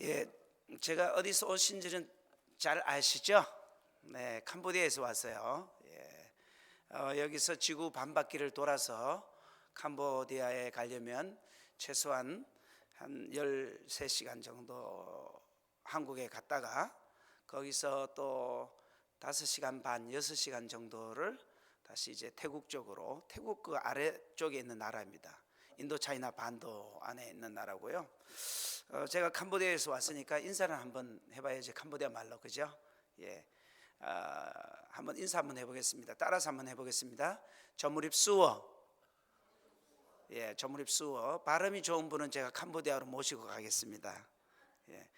예, 제가 어디서 오신지는 잘 아시죠? 네, 캄보디아에서 왔어요. 예, 여기서 지구 반바퀴를 돌아서 캄보디아에 가려면 최소한 한 13시간 정도 한국에 갔다가 거기서 또 5시간 반, 6시간 정도를 다시 이제 태국 쪽으로, 태국 그 아래쪽에 있는 나라입니다. 인도차이나 반도 안에 있는 나라고요. 제가 캄보디아에서 왔으니까 인사를 한번 해봐야지, 캄보디아 말로, 그죠? 예, 한번 인사 한번 해보겠습니다. 따라서 한번 해보겠습니다. 저무립 수어. 예, 저무립 수어. 발음이 좋은 분은 제가 캄보디아로 모시고 가겠습니다. 예,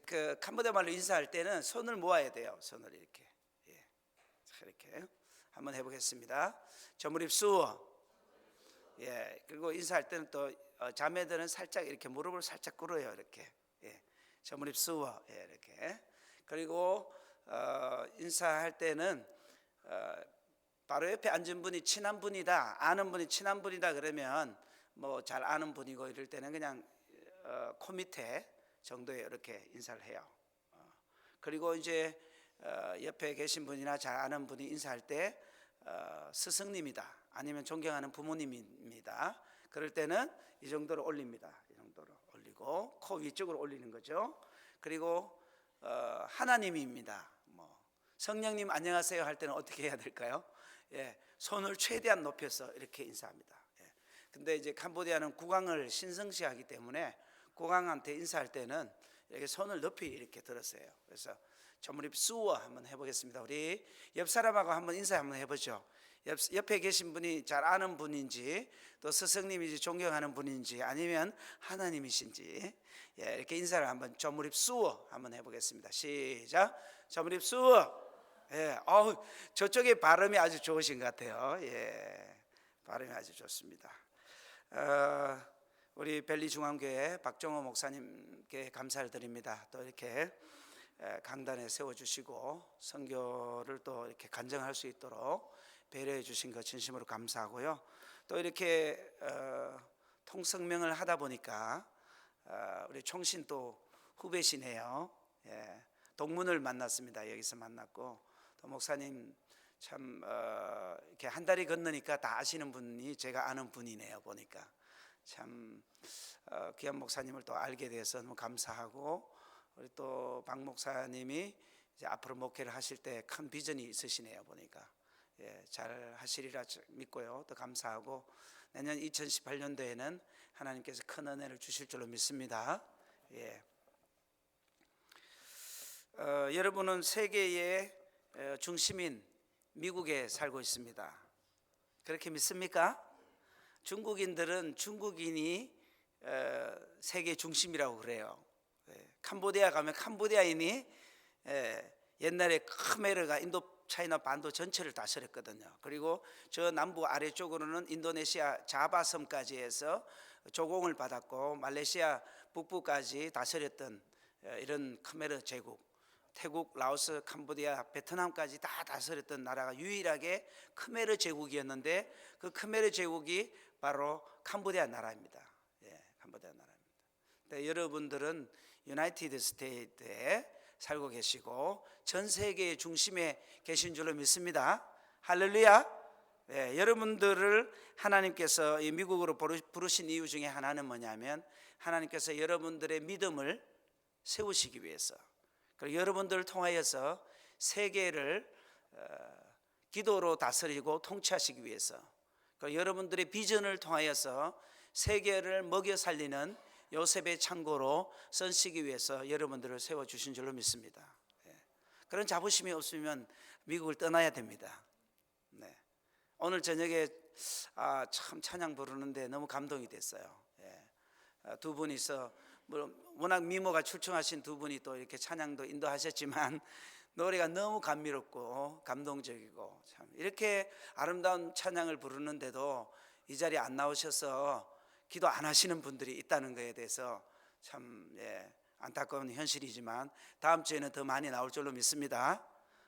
그 캄보디아 말로 인사할 때는 손을 모아야 돼요. 손을 이렇게. 예, 이렇게 한번 해보겠습니다. 저무립 수어. 예, 그리고 인사할 때는 또 자매들은 살짝 이렇게 무릎을 살짝 꿇어요. 이렇게. 예, 저무립 수어. 예, 이렇게. 그리고 인사할 때는 바로 옆에 앉은 분이 친한 분이다, 아는 분이 친한 분이다 그러면 뭐 잘 아는 분이고, 이럴 때는 그냥 코 밑에 정도에 이렇게 인사를 해요. 그리고 이제 옆에 계신 분이나 잘 아는 분이 인사할 때 스승님이다, 아니면 존경하는 부모님입니다, 그럴 때는 이 정도로 올립니다. 이 정도로 올리고 코 위쪽으로 올리는 거죠. 그리고 하나님입니다, 뭐 성령님 안녕하세요 할 때는 어떻게 해야 될까요? 예, 손을 최대한 높여서 이렇게 인사합니다. 예, 근데 이제 캄보디아는 국왕을 신성시하기 때문에 국왕한테 인사할 때는 이렇게 손을 높이 이렇게 들었어요. 그래서 저무립 수어 한번 해보겠습니다. 우리 옆 사람하고 한번 인사 한번 해보죠. 옆에 계신 분이 잘 아는 분인지, 또 스승님이지 존경하는 분인지, 아니면 하나님이신지, 예, 이렇게 인사를 한번 저무립 수어 한번 해보겠습니다. 시작. 저무립 수어. 예, 저쪽에 발음이 아주 좋으신 것 같아요. 예, 발음이 아주 좋습니다. 우리 벨리중앙교회 박정호 목사님께 감사를 드립니다. 또 이렇게 강단에 세워주시고 선교를 또 이렇게 간증할 수 있도록 배려해 주신 것 진심으로 감사하고요. 또 이렇게 통성명을 하다 보니까 우리 총신 또 후배시네요. 예, 동문을 만났습니다. 여기서 만났고, 또 목사님 참 이렇게 한 달이 건너니까 다 아시는 분이 제가 아는 분이네요. 보니까 참 귀한 목사님을 또 알게 돼서 너무 감사하고, 우리 또 박 목사님이 이제 앞으로 목회를 하실 때 큰 비전이 있으시네요. 보니까 예, 잘 하시리라 믿고요. 또 감사하고, 내년 2018년도에는 하나님께서 큰 은혜를 주실 줄로 믿습니다. 예. 여러분은 세계의 중심인 미국에 살고 있습니다. 그렇게 믿습니까? 중국인들은 중국인이 세계 중심이라고 그래요. 캄보디아 가면 캄보디아인이 옛날에 khmer가 인도차이나 반도 전체를 다스렸거든요. 그리고 저 남부 아래쪽으로는 인도네시아 자바섬까지 해서 조공을 받았고, 말레이시아 북부까지 다스렸던 이런 khmer 제국, 태국, 라오스, 캄보디아, 베트남까지 다 다스렸던 나라가 유일하게 khmer 제국이었는데, 그 khmer 제국이 바로 캄보디아 나라입니다. 예, 캄보디아 나라입니다. 근데 여러분들은 유나이티드 스테이트에 살고 계시고 전 세계의 중심에 계신 줄로 믿습니다. 할렐루야. 예, 여러분들을 하나님께서 이 미국으로 부르신 이유 중에 하나는 뭐냐면, 하나님께서 여러분들의 믿음을 세우시기 위해서, 그리고 여러분들을 통하여서 세계를 기도로 다스리고 통치하시기 위해서, 그리고 여러분들의 비전을 통하여서 세계를 먹여 살리는 요셉의 창고로 쓰시기 위해서 여러분들을 세워주신 줄로 믿습니다. 예. 그런 자부심이 없으면 미국을 떠나야 됩니다. 네. 오늘 저녁에 참 찬양 부르는데 너무 감동이 됐어요. 예. 두 분이서 워낙 미모가 출중하신 두 분이 또 이렇게 찬양도 인도하셨지만 노래가 너무 감미롭고 감동적이고, 참 이렇게 아름다운 찬양을 부르는데도 이 자리에 안 나오셔서 기도 안 하시는 분들이 있다는 것에 대해서 참 안타까운 현실이지만, 다음 주에는 더 많이 나올 줄로 믿습니다.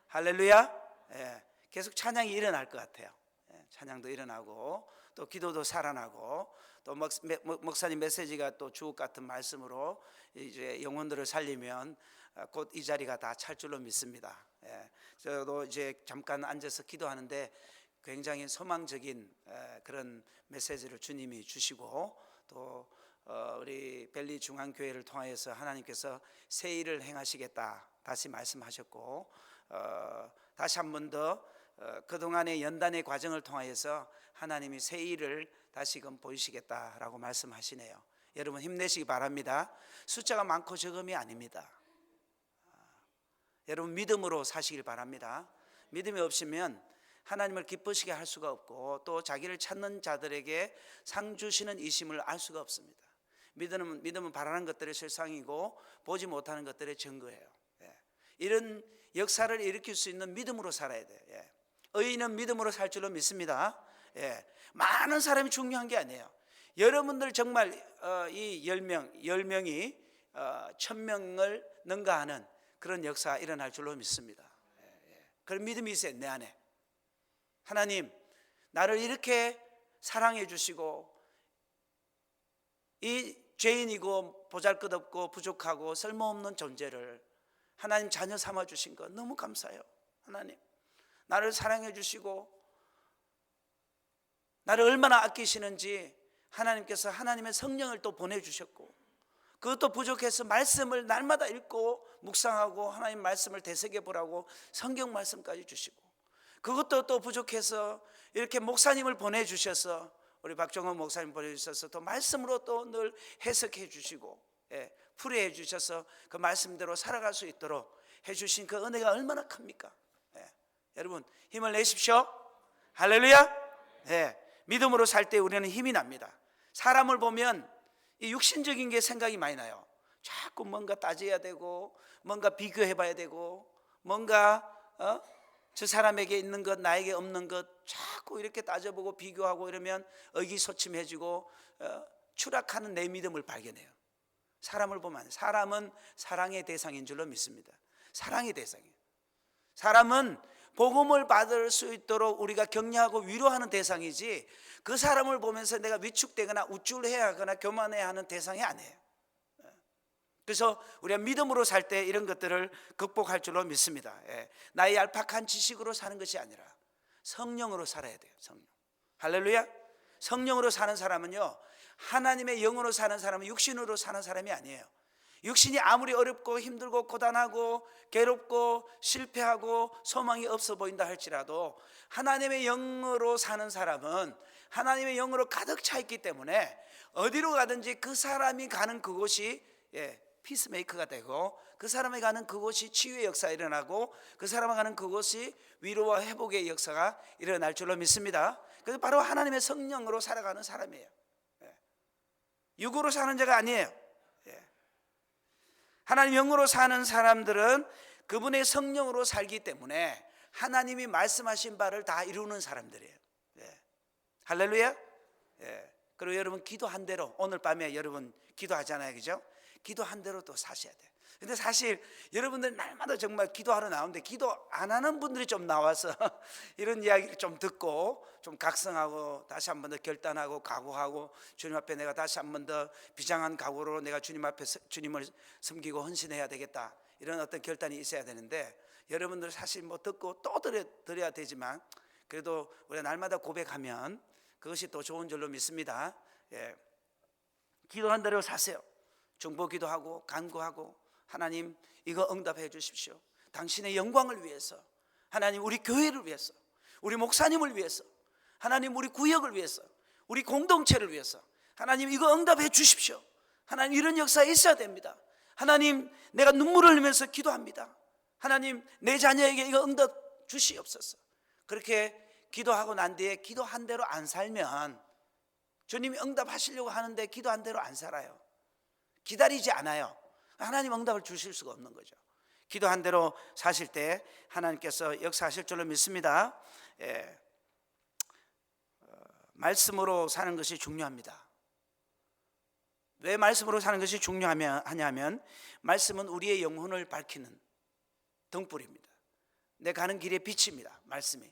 할렐루야. 예, 계속 찬양이 일어날 것 같아요. 예, 찬양도 일어나고, 또 기도도 살아나고 또 목사님 메시지가 또 주옥 같은 말씀으로 이제 영혼들을 살리면 곧 이 자리가 다 찰 줄로 믿습니다. 저도 이제 잠깐 앉아서 기도하는데 굉장히 소망적인 그런 메시지를 주님이 주시고 또 우리 벨리 중앙교회를 통하여서 하나님께서 새 일을 행하시겠다 다시 말씀하셨고 다시 한 번 더 그동안의 연단의 과정을 통하여서 하나님이 새 일을 다시금 보이시겠다라고 말씀하시네요. 여러분 힘내시기 바랍니다. 숫자가 많고 적음이 아닙니다. 여러분 믿음으로 사시길 바랍니다. 믿음이 없으면 하나님을 기쁘시게 할 수가 없고 또 자기를 찾는 자들에게 상 주시는 이심을 알 수가 없습니다. 믿음은 바라는 것들의 실상이고 보지 못하는 것들의 증거예요. 이런 역사를 일으킬 수 있는 믿음으로 살아야 돼요. 의인은 믿음으로 살 줄로 믿습니다. 많은 사람이 중요한 게 아니에요. 여러분들 정말 이 10명이 1000명을 능가하는 그런 역사가 일어날 줄로 믿습니다. 그런 믿음이 있어요. 내 안에 하나님 나를 이렇게 사랑해 주시고 이 죄인이고 보잘것없고 부족하고 쓸모없는 존재를 하나님 자녀 삼아 주신 것 너무 감사해요. 하나님 나를 사랑해 주시고 나를 얼마나 아끼시는지 하나님께서 하나님의 성령을 또 보내주셨고 그것도 부족해서 말씀을 날마다 읽고 묵상하고 하나님 말씀을 되새겨 보라고 성경 말씀까지 주시고 그것도 또 부족해서 이렇게 목사님을 보내주셔서 우리 박정원 목사님 보내주셔서 또 말씀으로 또 늘 해석해 주시고 풀이해 주셔서 그 말씀대로 살아갈 수 있도록 해주신 그 은혜가 얼마나 큽니까? 여러분 힘을 내십시오. 할렐루야. 믿음으로 살 때 우리는 힘이 납니다. 사람을 보면 이 육신적인 게 생각이 많이 나요. 자꾸 뭔가 따져야 되고 뭔가 비교해 봐야 되고 뭔가 저 사람에게 있는 것 나에게 없는 것 자꾸 이렇게 따져보고 비교하고 이러면 의기소침해지고 추락하는 내 믿음을 발견해요. 사람을 보면 사람은 사랑의 대상인 줄로 믿습니다. 사랑의 대상이에요. 사람은 복음을 받을 수 있도록 우리가 격려하고 위로하는 대상이지 그 사람을 보면서 내가 위축되거나 우쭐해야 하거나 교만해야 하는 대상이 아니에요. 그래서 우리가 믿음으로 살 때 이런 것들을 극복할 줄로 믿습니다. 나의 얄팍한 지식으로 사는 것이 아니라 성령으로 살아야 돼요. 성령. 할렐루야. 성령으로 사는 사람은요 하나님의 영으로 사는 사람은 육신으로 사는 사람이 아니에요. 육신이 아무리 어렵고 힘들고 고단하고 괴롭고 실패하고 소망이 없어 보인다 할지라도 하나님의 영으로 사는 사람은 하나님의 영으로 가득 차 있기 때문에 어디로 가든지 그 사람이 가는 그곳이 피스메이커가 되고 그 사람이 가는 그곳이 치유의 역사가 일어나고 그 사람이 가는 그곳이 위로와 회복의 역사가 일어날 줄로 믿습니다. 그래서 바로 하나님의 성령으로 살아가는 사람이에요. 육으로 사는 자가 아니에요. 하나님 영으로 사는 사람들은 그분의 성령으로 살기 때문에 하나님이 말씀하신 바를 다 이루는 사람들이에요. 할렐루야. 그리고 여러분 기도한 대로 오늘 밤에 여러분 기도하잖아요, 그죠? 기도한 대로 또 사셔야 돼요. 근데 사실 여러분들 날마다 정말 기도하러 나오는데 기도 안 하는 분들이 좀 나와서 이런 이야기를 좀 듣고 좀 각성하고 다시 한 번 더 결단하고 각오하고 주님 앞에 내가 다시 한 번 더 비장한 각오로 내가 주님 앞에 주님을 섬기고 헌신해야 되겠다 이런 어떤 결단이 있어야 되는데 여러분들 사실 뭐 듣고 또 드려야 되지만 그래도 우리가 날마다 고백하면 그것이 또 좋은 줄로 믿습니다. 기도한 대로 사세요. 중보 기도하고 간구하고 하나님 이거 응답해 주십시오. 당신의 영광을 위해서 하나님 우리 교회를 위해서 우리 목사님을 위해서 하나님 우리 구역을 위해서 우리 공동체를 위해서 하나님 이거 응답해 주십시오. 하나님 이런 역사 있어야 됩니다. 하나님 내가 눈물을 흘리면서 기도합니다. 하나님 내 자녀에게 이거 응답 주시옵소서. 그렇게 기도하고 난 뒤에 기도한 대로 안 살면 주님이 응답하시려고 하는데 기도한 대로 안 살아요. 기다리지 않아요. 하나님 응답을 주실 수가 없는 거죠. 기도한 대로 사실 때 하나님께서 역사하실 줄로 믿습니다. 말씀으로 사는 것이 중요합니다. 왜 말씀으로 사는 것이 중요하냐면 말씀은 우리의 영혼을 밝히는 등불입니다. 내 가는 길의 빛입니다. 말씀이.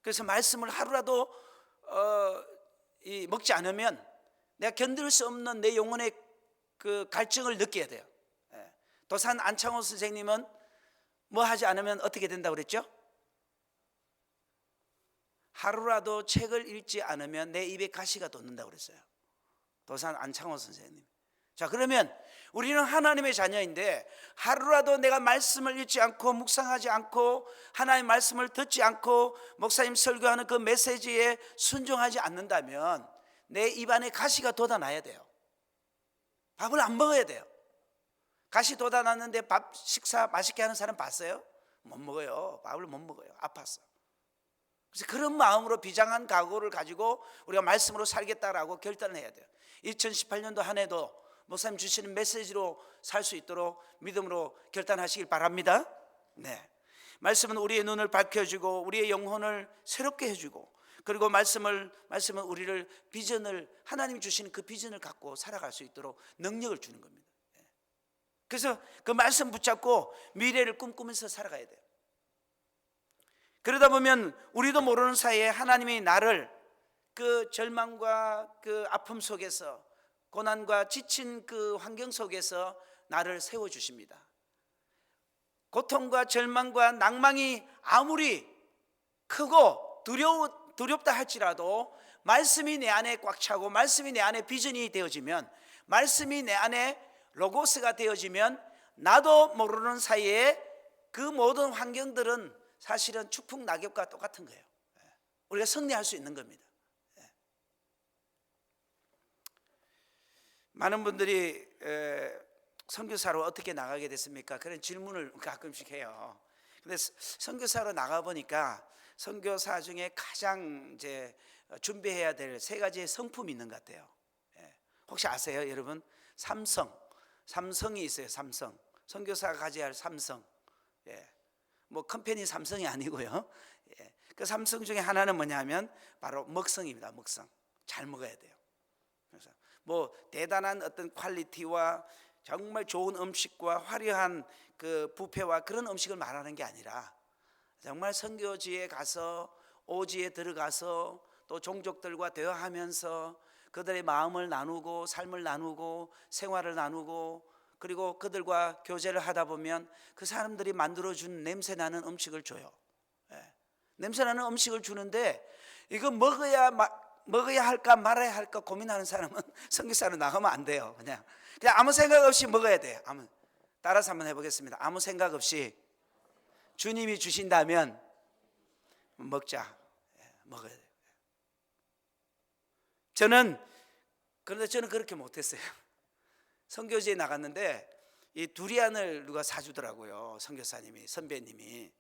그래서 말씀을 하루라도 먹지 않으면 내가 견딜 수 없는 내 영혼의 그 갈증을 느껴야 돼요. 도산 안창호 선생님은 뭐 하지 않으면 어떻게 된다고 그랬죠? 하루라도 책을 읽지 않으면 내 입에 가시가 돋는다고 그랬어요. 도산 안창호 선생님. 자, 그러면 우리는 하나님의 자녀인데 하루라도 내가 말씀을 읽지 않고 묵상하지 않고 하나님의 말씀을 듣지 않고 목사님 설교하는 그 메시지에 순종하지 않는다면 내 입안에 가시가 돋아나야 돼요. 밥을 안 먹어야 돼요. 가시 돋아났는데 밥 식사 맛있게 하는 사람 봤어요? 못 먹어요. 밥을 못 먹어요. 아팠어. 그래서 그런 마음으로 비장한 각오를 가지고 우리가 말씀으로 살겠다라고 결단을 해야 돼요. 2018년도 한 해도 목사님 주시는 메시지로 살 수 있도록 믿음으로 결단하시길 바랍니다. 네, 말씀은 우리의 눈을 밝혀주고 우리의 영혼을 새롭게 해주고 그리고 말씀은 우리를 비전을 하나님 주시는 그 비전을 갖고 살아갈 수 있도록 능력을 주는 겁니다. 그래서 그 말씀 붙잡고 미래를 꿈꾸면서 살아가야 돼요. 그러다 보면 우리도 모르는 사이에 하나님이 나를 그 절망과 그 아픔 속에서 고난과 지친 그 환경 속에서 나를 세워주십니다. 고통과 절망과 낭망이 아무리 크고 두렵다 할지라도 말씀이 내 안에 꽉 차고 말씀이 내 안에 비전이 되어지면 말씀이 내 안에 로고스가 되어지면 나도 모르는 사이에 그 모든 환경들은 사실은 추풍 낙엽과 똑같은 거예요. 우리가 승리할 수 있는 겁니다. 많은 분들이 선교사로 어떻게 나가게 됐습니까? 그런 질문을 가끔씩 해요. 근데 선교사로 나가 보니까 선교사 중에 가장 이제 준비해야 될 세 가지의 성품이 있는 것 같아요. 혹시 아세요, 여러분? 삼성이 있어요. 삼성. 선교사가 가져야 할 삼성. 뭐 컴퍼니 삼성이 아니고요. 그 삼성 중에 하나는 뭐냐면 바로 먹성입니다. 먹성. 잘 먹어야 돼요. 그래서 뭐 대단한 어떤 퀄리티와 정말 좋은 음식과 화려한 그 뷔페와 그런 음식을 말하는 게 아니라 정말 선교지에 가서 오지에 들어가서 또 종족들과 대화하면서 그들의 마음을 나누고 삶을 나누고 생활을 나누고 그리고 그들과 교제를 하다 보면 그 사람들이 만들어준 냄새나는 음식을 줘요. 냄새나는 음식을 주는데 이거 먹어야 할까 말아야 할까 고민하는 사람은 선교사로 나가면 안 돼요. 그냥 아무 생각 없이 먹어야 돼요. 따라서 한번 해보겠습니다. 아무 생각 없이 주님이 주신다면 먹자. 먹어야 돼요. 그런데 저는 그렇게 못했어요. 선교지에 나갔는데 이 두리안을 누가 사주더라고요. 선교사님이, 선배님이.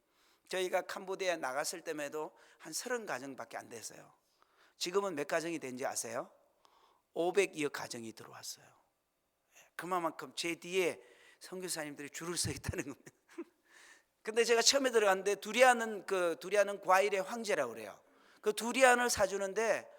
저희가 캄보디아에 나갔을 때에도 한 30가정밖에 안 됐어요. 지금은 몇 가정이 된지 아세요? 502여 가정이 들어왔어요. 그만큼 제 뒤에 선교사님들이 줄을 서 있다는 겁니다. 근데 제가 처음에 들어갔는데 두리안은 과일의 황제라고 그래요. 그 두리안을 사주는데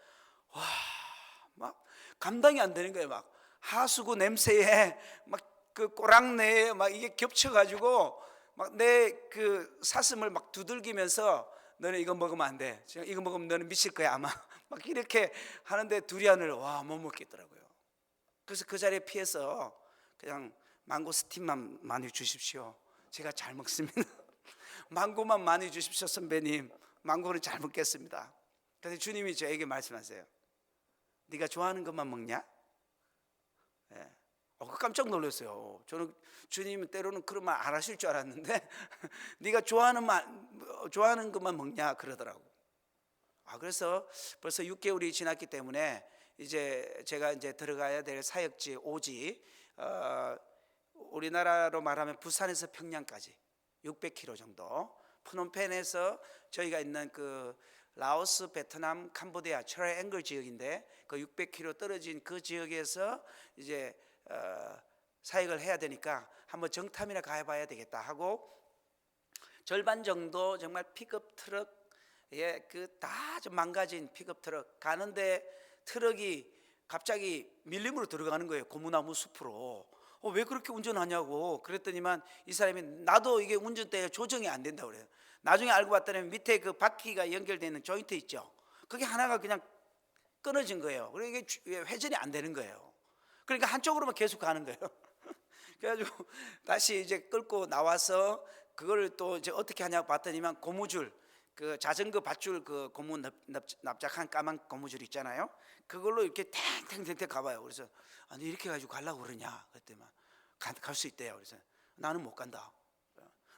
막 감당이 안 되는 거예요. 막 하수구 냄새에 막 그 꼬랑내에 막 이게 겹쳐가지고 막 내 그 사슴을 막 두들기면서 너는 이거 먹으면 안 돼. 지금 이거 먹으면 너는 미칠 거야 아마. 막 이렇게 하는데 두리안을 못 먹겠더라고요. 그래서 그 자리에 피해서 그냥 망고스틴만 많이 주십시오. 제가 잘 먹습니다. 망고만 많이 주십시오 선배님. 망고는 잘 먹겠습니다. 그래서 주님이 저에게 말씀하세요. 네가 좋아하는 것만 먹냐? 깜짝 놀랐어요. 저는 주님 때로는 그런 말 안 하실 줄 알았는데 네가 좋아하는 것만 먹냐 그러더라고. 그래서 벌써 6개월이 지났기 때문에 이제 제가 들어가야 될 사역지 오지, 우리나라로 말하면 부산에서 평양까지 600km 정도, 프놈펜에서 저희가 있는 그 라오스, 베트남, 캄보디아 트라이앵글 지역인데 그 600km 떨어진 그 지역에서 이제 사역을 해야 되니까 한번 정탐이나 가봐야 되겠다 하고 절반 정도 정말 픽업 트럭에 그 다 좀 망가진 픽업 트럭 가는데 트럭이 갑자기 밀림으로 들어가는 거예요. 고무나무 숲으로. 왜 그렇게 운전하냐고 그랬더니만 이 사람이 나도 이게 운전대에 조정이 안 된다고 그래요. 나중에 알고 봤더니 밑에 그 바퀴가 연결되어 있는 조인트 있죠. 그게 하나가 그냥 끊어진 거예요. 그러니까 이게 회전이 안 되는 거예요. 그러니까 한쪽으로만 계속 가는 거예요. 그래가지고 다시 이제 끌고 나와서 그걸 또 이제 어떻게 하냐고 봤더니만 고무줄, 그 자전거 밧줄, 그 고무 납작한 까만 고무줄 있잖아요. 그걸로 이렇게 탱탱탱탱 가봐요. 그래서 아니 이렇게 가지고 가려고 그러냐 그랬더니 갈 수 있대요. 그래서 나는 못 간다.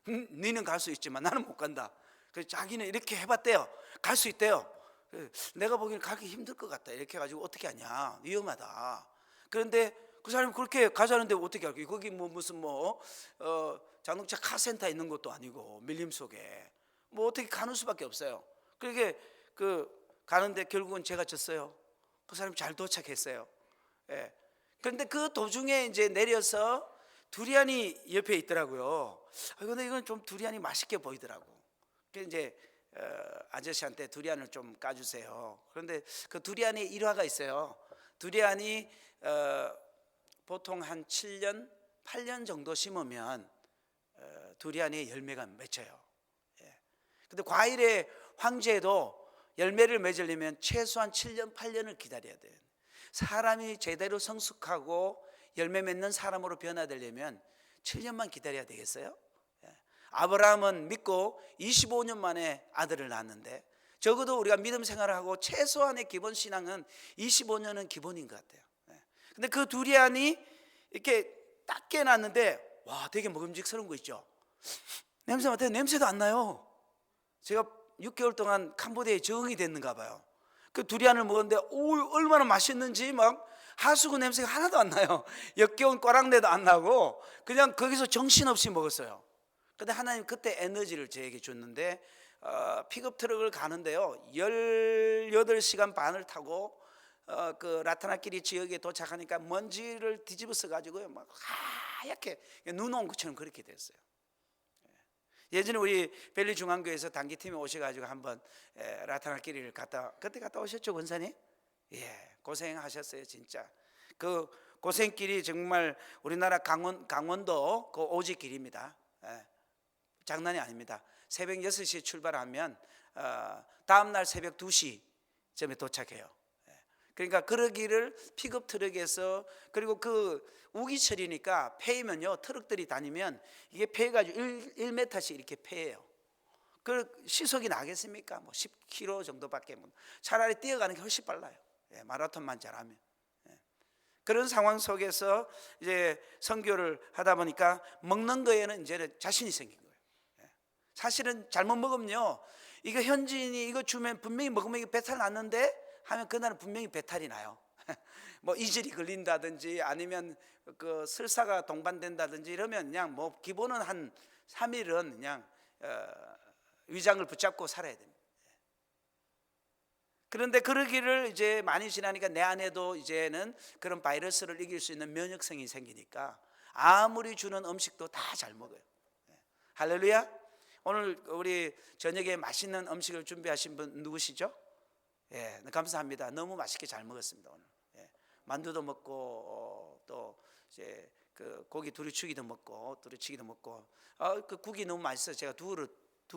너는 갈 수 있지만 나는 못 간다. 그래서 자기는 이렇게 해봤대요. 갈 수 있대요. 내가 보기에는 가기 힘들 것 같다. 이렇게 해가지고 어떻게 하냐, 위험하다. 그런데 그 사람이 그렇게 가자는데 어떻게 할게요? 거기 뭐 무슨 자동차 카센터 있는 것도 아니고 밀림 속에 뭐 어떻게 가는 수밖에 없어요. 그러게 가는데 결국은 제가 졌어요. 그 사람이 잘 도착했어요. 예. 그런데 그 도중에 이제 내려서 두리안이 옆에 있더라고요. 근데 이건 좀 두리안이 맛있게 보이더라고. 그래서 이제 아저씨한테 두리안을 좀 까주세요. 그런데 그 두리안에 일화가 있어요. 두리안이 보통 한 7년, 8년 정도 심으면 두리안에 열매가 맺혀요. 근데 과일의 황제도 열매를 맺으려면 최소한 7년, 8년을 기다려야 돼요. 사람이 제대로 성숙하고 열매 맺는 사람으로 변화되려면 7년만 기다려야 되겠어요? 아브라함은 믿고 25년 만에 아들을 낳았는데 적어도 우리가 믿음 생활을 하고 최소한의 기본 신앙은 25년은 기본인 것 같아요. 근데 그 두리안이 이렇게 딱 깨놨는데 와, 되게 먹음직스러운 거 있죠. 냄새 맡아요. 냄새도 안 나요. 제가 6개월 동안 캄보디아에 적응이 됐는가 봐요. 그 두리안을 먹었는데 얼마나 맛있는지 막 하수구 냄새가 하나도 안 나요. 역겨운 꼬랑내도 안 나고 그냥 거기서 정신없이 먹었어요. 근데 하나님 그때 에너지를 저에게 줬는데 픽업 트럭을 가는데요, 18시간 반을 타고 그 라타나끼리 지역에 도착하니까 먼지를 뒤집어서 가지고요 막 하얗게 눈 온 것처럼 그렇게 됐어요. 예전에 우리 벨리 중앙교회에서 단기팀에 오셔가지고 한번 라타나끼리를 그때 갔다 오셨죠, 권사님? 예, 고생하셨어요 진짜. 그 고생길이 정말 우리나라 강원도 그 오지길입니다. 장난이 아닙니다. 새벽 6시에 출발하면 다음날 새벽 2시쯤에 도착해요. 그러니까 그러기를 픽업 트럭에서, 그리고 그 우기철이니까 패이면요, 트럭들이 다니면 이게 패가지고 1m씩 이렇게 패예요. 그 시속이 나겠습니까? 뭐 10km 정도밖에 못. 차라리 뛰어가는 게 훨씬 빨라요. 마라톤만 잘하면. 그런 상황 속에서 이제 선교를 하다 보니까 먹는 거에는 이제 자신이 생긴 거예요. 사실은 잘못 먹으면요, 이거 현지인이 이거 주면 분명히 먹으면 이거 배탈 났는데 하면 그날은 분명히 배탈이 나요. 뭐 이질이 걸린다든지 아니면 그 설사가 동반된다든지 이러면 그냥 뭐 기본은 한 3일은 그냥 위장을 붙잡고 살아야 됩니다. 그런데 그러기를 이제 많이 지나니까 내 안에도 이제는 그런 바이러스를 이길 수 있는 면역성이 생기니까 아무리 주는 음식도 다 잘 먹어요. 할렐루야. 오늘 우리 저녁에 맛있는 음식을 준비하신 분 누구시죠? 예, 감사합니다. 너무 맛있게 잘 먹었습니다 오늘. 만두도 먹고 또 이제 그 고기 두루치기도 먹고 그 국이 너무 맛있어요. 제가 두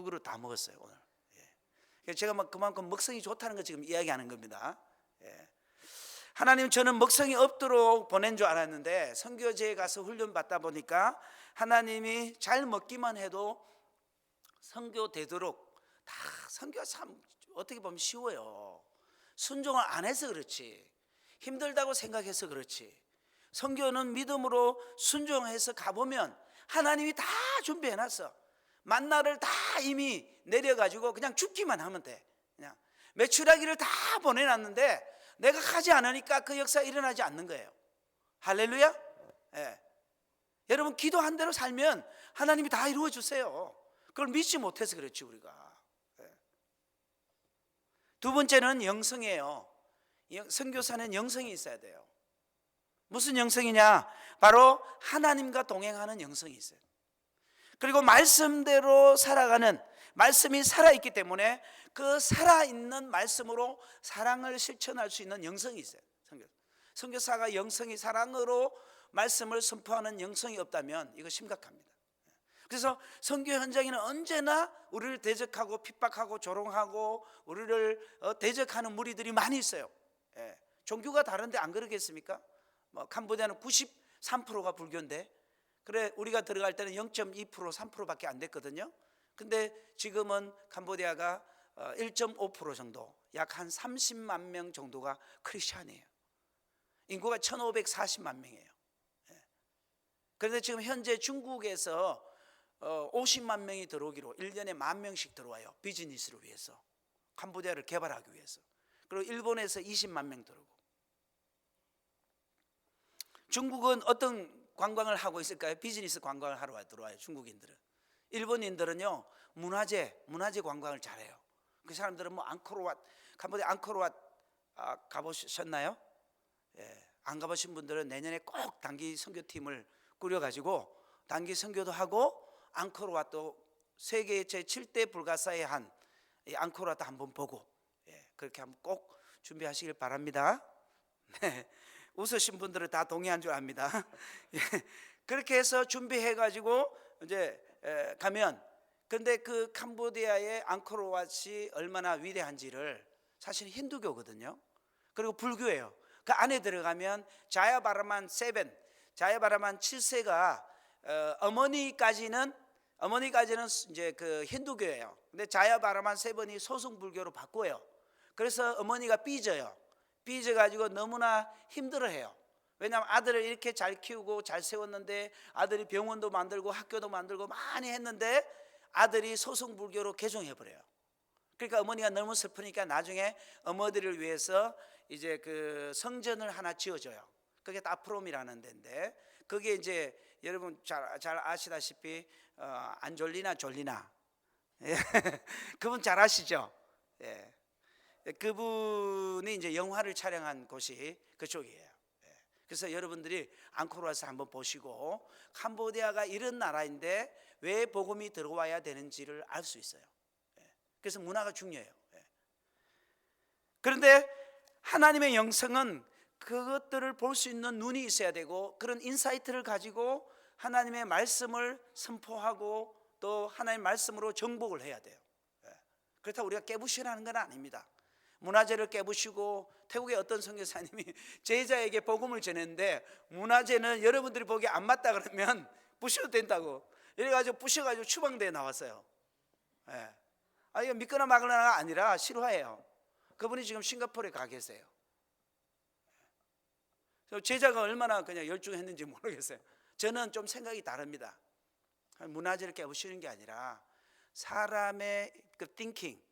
그릇 다 먹었어요 오늘. 제가 막 그만큼 먹성이 좋다는 거 지금 이야기하는 겁니다. 하나님, 저는 먹성이 없도록 보낸 줄 알았는데 선교제에 가서 훈련 받다 보니까 하나님이 잘 먹기만 해도 선교되도록 다, 선교가 참 어떻게 보면 쉬워요. 순종을 안 해서 그렇지, 힘들다고 생각해서 그렇지. 선교는 믿음으로 순종해서 가보면 하나님이 다 준비해놨어. 만나를 다 이미 내려가지고 그냥 죽기만 하면 돼. 그냥 메추라기를 다 보내놨는데 내가 가지 않으니까 그 역사가 일어나지 않는 거예요. 할렐루야. 여러분, 기도한 대로 살면 하나님이 다 이루어 주세요. 그걸 믿지 못해서 그렇지 우리가. 두 번째는 영성이에요. 선교사는 영성이 있어야 돼요. 무슨 영성이냐? 바로 하나님과 동행하는 영성이 있어요. 그리고 말씀대로 살아가는, 말씀이 살아있기 때문에 그 살아있는 말씀으로 사랑을 실천할 수 있는 영성이 있어요. 선교사가 영성이, 사랑으로 말씀을 선포하는 영성이 없다면 이거 심각합니다. 그래서 선교 현장에는 언제나 우리를 대적하고 핍박하고 조롱하고 우리를 대적하는 무리들이 많이 있어요. 예. 종교가 다른데 안 그러겠습니까? 뭐 캄보디아는 93%가 불교인데, 그래 우리가 들어갈 때는 0.2% 3%밖에 안 됐거든요. 근데 지금은 캄보디아가 1.5% 정도, 약 한 30만 명 정도가 크리스찬이에요. 인구가 1540만 명이에요. 그런데 지금 현재 중국에서 50만 명이 들어오기로, 1년에 10,000명씩 들어와요. 비즈니스를 위해서, 캄보디아를 개발하기 위해서. 그리고 일본에서 20만 명 들어오고. 중국은 어떤 관광을 하고 있을까요? 비즈니스 관광을 하러 들어와요, 중국인들은. 일본인들은요, 문화재 관광을 잘해요. 그 사람들은 뭐 앙코르왓, 캄보디아 앙코르왓 가보셨나요? 예, 안 가보신 분들은 내년에 꼭 단기 선교팀을 꾸려가지고 단기 선교도 하고, 앙코르왓도 세계 제7대 불가사의 한 앙코르왓도 한번 보고, 예, 그렇게 한번 꼭 준비하시길 바랍니다. 네, 웃으신 분들은 다 동의한 줄 압니다. 예, 그렇게 해서 준비해가지고 이제 가면, 근데 그 캄보디아의 앙코르왓이 얼마나 위대한지를, 사실 힌두교거든요. 그리고 불교예요. 그 안에 들어가면 자야바라만 7세가 어머니까지는 이제 그 힌두교예요. 근데 자야바라만 7이 소승불교로 바꿔요. 그래서 어머니가 삐져가지고 너무나 힘들어해요. 왜냐하면 아들을 이렇게 잘 키우고 잘 세웠는데, 아들이 병원도 만들고 학교도 만들고 많이 했는데 아들이 소승불교로 개종해버려요. 그러니까 어머니가 너무 슬프니까 나중에 어머니를 위해서 이제 그 성전을 하나 지어줘요. 그게 따프롬이라는 데인데, 그게 이제 여러분 잘 아시다시피 안졸리나 졸리나, 예. 그분 잘 아시죠? 예. 그분이 이제 영화를 촬영한 곳이 그쪽이에요. 예. 그래서 여러분들이 앙코르왓을 한번 보시고, 캄보디아가 이런 나라인데 왜 복음이 들어와야 되는지를 알 수 있어요. 예. 그래서 문화가 중요해요. 예. 그런데 하나님의 영성은 그것들을 볼 수 있는 눈이 있어야 되고, 그런 인사이트를 가지고 하나님의 말씀을 선포하고 또 하나님의 말씀으로 정복을 해야 돼요. 그렇다고 우리가 깨부시라는 건 아닙니다. 문화재를 깨부시고, 태국의 어떤 선교사님이 제자에게 복음을 전했는데, 문화재는 여러분들이 보기에 안 맞다 그러면 부셔도 된다고, 이래가지고 부셔가지고 추방대에 나왔어요. 이거 믿거나 말거나가 아니라 실화예요. 그분이 지금 싱가포르에 가 계세요. 제자가 얼마나 그냥 열중했는지 모르겠어요. 저는 좀 생각이 다릅니다. 문화재를 깨부시는 게 아니라 사람의 그 thinking,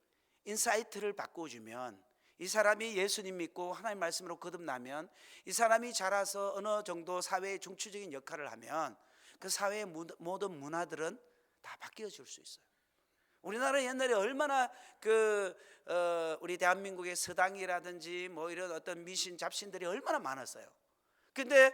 인사이트를 바꿔주면, 이 사람이 예수님 믿고 하나님 말씀으로 거듭나면, 이 사람이 자라서 어느 정도 사회의 중추적인 역할을 하면 그 사회의 모든 문화들은 다 바뀌어 줄 수 있어요. 우리나라 옛날에 얼마나 우리 대한민국의 서당이라든지 뭐 이런 어떤 미신 잡신들이 얼마나 많았어요. 근데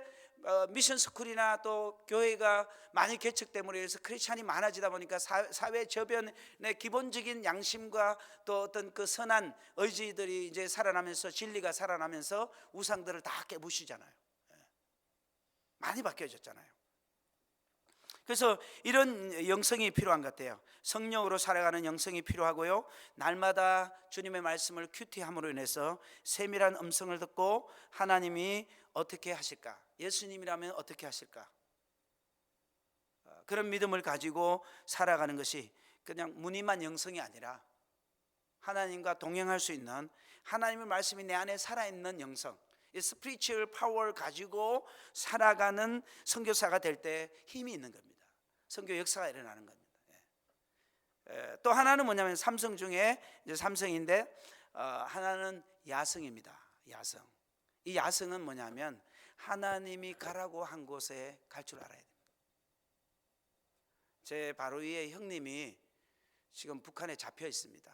미션 스쿨이나 또 교회가 많이 개척됨으로 해서 크리스찬이 많아지다 보니까 사회 저변의 기본적인 양심과 또 어떤 그 선한 의지들이 이제 살아나면서, 진리가 살아나면서 우상들을 다 깨부시잖아요. 많이 바뀌어졌잖아요. 그래서 이런 영성이 필요한 것 같아요. 성령으로 살아가는 영성이 필요하고요, 날마다 주님의 말씀을 큐티함으로 인해서 세밀한 음성을 듣고 하나님이 어떻게 하실까, 예수님이라면 어떻게 하실까, 그런 믿음을 가지고 살아가는 것이 그냥 무늬만 영성이 아니라 하나님과 동행할 수 있는, 하나님의 말씀이 내 안에 살아있는 영성, 이 스피리추얼 파워를 가지고 살아가는 선교사가 될 때 힘이 있는 겁니다. 선교 역사가 일어나는 겁니다. 또 하나는 뭐냐면, 삼성 중에 이제 삼성인데 하나는 야성입니다. 야성. 이 야성은 뭐냐면 하나님이 가라고 한 곳에 갈 줄 알아야 됩니다. 제 바로 위에 형님이 지금 북한에 잡혀 있습니다.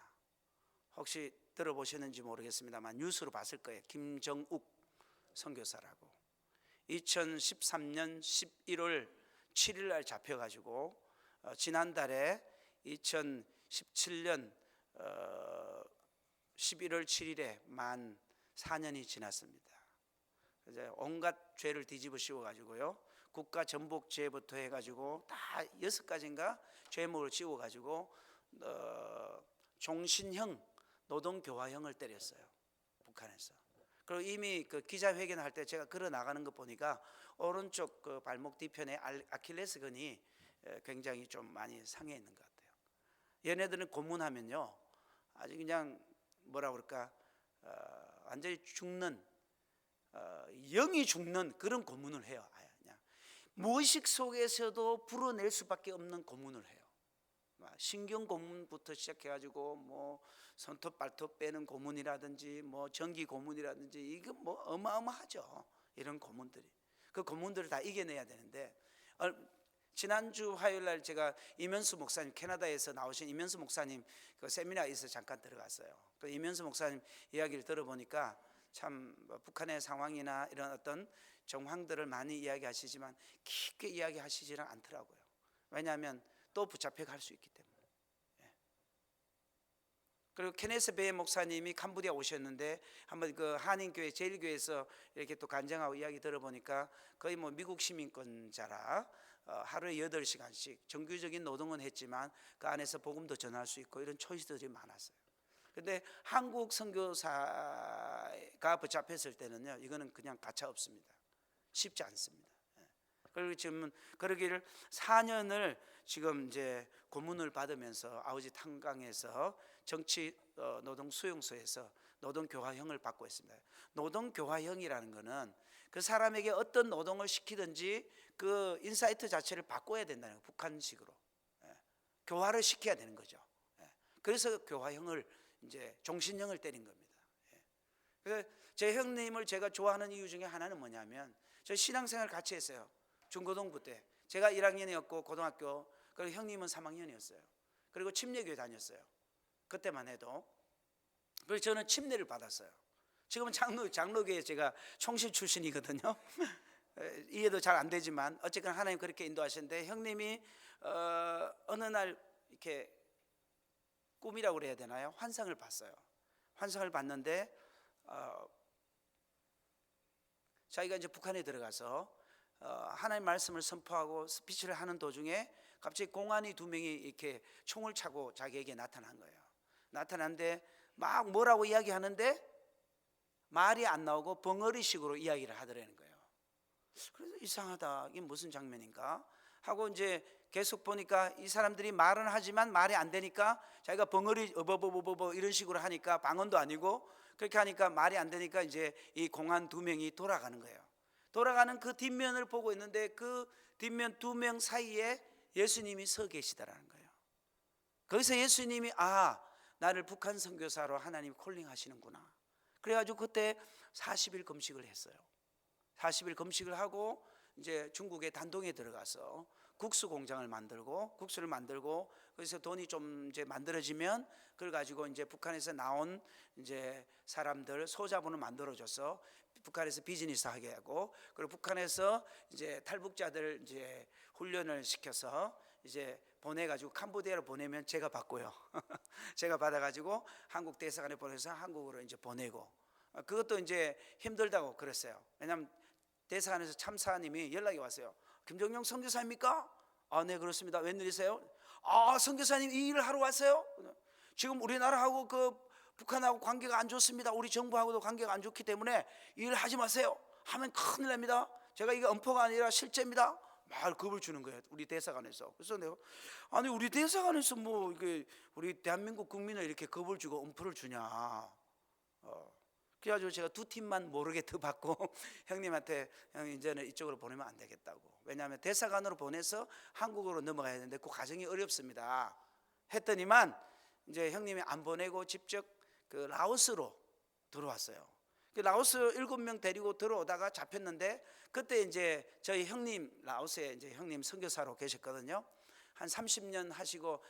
혹시 들어보셨는지 모르겠습니다만 뉴스로 봤을 거예요. 김정욱 선교사라고. 2013년 11월 7일 날 잡혀가지고 지난달에 2017년 11월 7일에 만 4년이 지났습니다. 이제 온갖 죄를 뒤집어 씌워가지고요, 국가전복죄부터 해가지고 다 6가지인가 죄목을 씌워가지고 종신형, 노동교화형을 때렸어요, 북한에서. 그리고 이미 그 기자회견할 때 제가 걸어 나가는 거 보니까 오른쪽 그 발목 뒤편에 아킬레스건이 굉장히 좀 많이 상해 있는 것 같아요. 얘네들은 고문하면요 아주 그냥 뭐라 그럴까 완전히 죽는 영이 죽는 그런 고문을 해요. 그냥 무의식 속에서도 불어낼 수밖에 없는 고문을 해요. 신경 고문부터 시작해가지고 뭐 손톱 발톱 빼는 고문이라든지 뭐 전기 고문이라든지 이거 뭐 어마어마하죠. 이런 고문들이 그 고문들을 다 이겨내야 되는데 지난주 화요일날 제가 이면수 목사님 캐나다에서 나오신 이면수 목사님 그 세미나에서 잠깐 들어갔어요. 그 이면수 목사님 이야기를 들어보니까 참 북한의 상황이나 이런 어떤 정황들을 많이 이야기하시지만 깊게 이야기하시지는 않더라고요. 왜냐하면 또 붙잡혀 갈 수 있기 때문에. 그리고 케네스 베이 목사님이 캄보디아 오셨는데 한번 그 한인교회 제일교회에서 이렇게 또 간증하고 이야기 들어보니까 거의 뭐 미국 시민권자라 하루에 8시간씩 정규적인 노동은 했지만 그 안에서 복음도 전할 수 있고 이런 초이스들이 많았어요. 근데 한국 선교사가 붙잡혔을 때는요 이거는 그냥 가차 없습니다. 쉽지 않습니다. 그리고 지금 그러기를 4년을 지금 이제 고문을 받으면서 아우지 탄강에서 정치 노동 수용소에서 노동 교화형을 받고 있습니다. 노동 교화형이라는 것은 그 사람에게 어떤 노동을 시키든지 그 인사이트 자체를 바꿔야 된다는 거예요. 북한식으로 교화를 시켜야 되는 거죠. 그래서 교화형을 이제 종신형을 때린 겁니다. 그래서 제 형님을 제가 좋아하는 이유 중에 하나는 뭐냐면 저 신앙생활 같이 했어요. 중고등부 때 제가 1학년이었고 고등학교 그리고 형님은 3학년이었어요. 그리고 침례교회 다녔어요. 그때만 해도. 그래서 저는 침례를 받았어요. 지금은 장로교회 제가 총실 출신이거든요. 이해도 잘 안 되지만 어쨌거나 하나님 그렇게 인도하셨는데 형님이 어느 날 이렇게 꿈이라고 그래야 되나요? 환상을 봤어요. 환상을 봤는데 자기가 이제 북한에 들어가서 하나님 말씀을 선포하고 스피치를 하는 도중에 갑자기 공안이 2명이 이렇게 총을 차고 자기에게 나타난 거예요. 나타났는데 막 뭐라고 이야기하는데 말이 안 나오고 벙어리식으로 이야기를 하더라는 거예요. 그래서 이상하다, 이게 무슨 장면인가 하고 이제 계속 보니까 이 사람들이 말은 하지만 말이 안 되니까 자기가 벙어리 어버버버버 이런 식으로 하니까 방언도 아니고 그렇게 하니까 말이 안 되니까 이제 이 공안 2명이 돌아가는 거예요. 돌아가는 그 뒷면을 보고 있는데 그 뒷면 2명 사이에 예수님이 서 계시다라는 거예요. 거기서 예수님이 나를 북한 선교사로 하나님 콜링 하시는구나. 그래가지고 그때 40일 금식을 했어요. 40일 금식을 하고 이제 중국의 단동에 들어가서 국수 공장을 만들고 국수를 만들고 그래서 돈이 좀 이제 만들어지면 그걸 가지고 이제 북한에서 나온 이제 사람들 소자본을 만들어줘서 북한에서 비즈니스 하게 하고 그리고 북한에서 이제 탈북자들 이제 훈련을 시켜서 이제 보내가지고 캄보디아로 보내면 제가 받고요. 제가 받아가지고 한국 대사관에 보내서 한국으로 이제 보내고 그것도 이제 힘들다고 그랬어요. 왜냐하면 대사관에서 참사님이 연락이 왔어요. 김정영 선교사입니까? 네 그렇습니다. 웬일이세요? 선교사님 이 일을 하러 왔어요? 지금 우리나라하고 그 북한하고 관계가 안 좋습니다. 우리 정부하고도 관계가 안 좋기 때문에 이 일 하지 마세요. 하면 큰일 납니다. 제가 이게 엄포가 아니라 실제입니다. 막 겁을 주는 거예요. 우리 대사관에서. 그래서 내가 우리 대사관에서 뭐 이게 우리 대한민국 국민을 이렇게 겁을 주고 엄포를 주냐. 그래가지고 제가 2팀만 모르게트 받고 형님한테 형 이제는 이쪽으로 보내면 안 되겠다고. 왜냐하면 대사관으로 보내서 한국으로 넘어가야 되는데 그 과정이 어렵습니다. 했더니만 이제 형님이 안 보내고 직접 그 라오스로 들어왔어요. 그 라오스 7명 데리고 들어오다가 잡혔는데 그때 이제 저희 형님 라오스에 이제 형님 선교사로 계셨거든요. 한 30년 하시고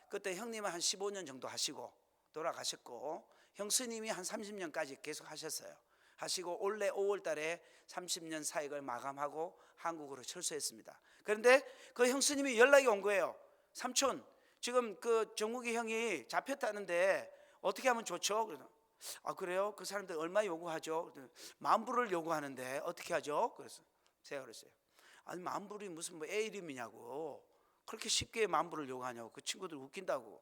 그때 형님은 한 15년 정도 하시고 돌아가셨고 형수님이 한 30년까지 계속 하셨어요. 하시고 올해 5월 달에 30년 사역을 마감하고 한국으로 철수했습니다. 그런데 그 형수님이 연락이 온 거예요. 삼촌 지금 그 정욱이 형이 잡혔다는데 어떻게 하면 좋죠? 그래요? 그 사람들 얼마 요구하죠? 10,000불을 요구하는데 어떻게 하죠? 그래서 제가 그랬어요. 10,000불이 무슨 뭐 애 이름이냐고 그렇게 쉽게 10,000불을 요구하냐고. 그 친구들 웃긴다고.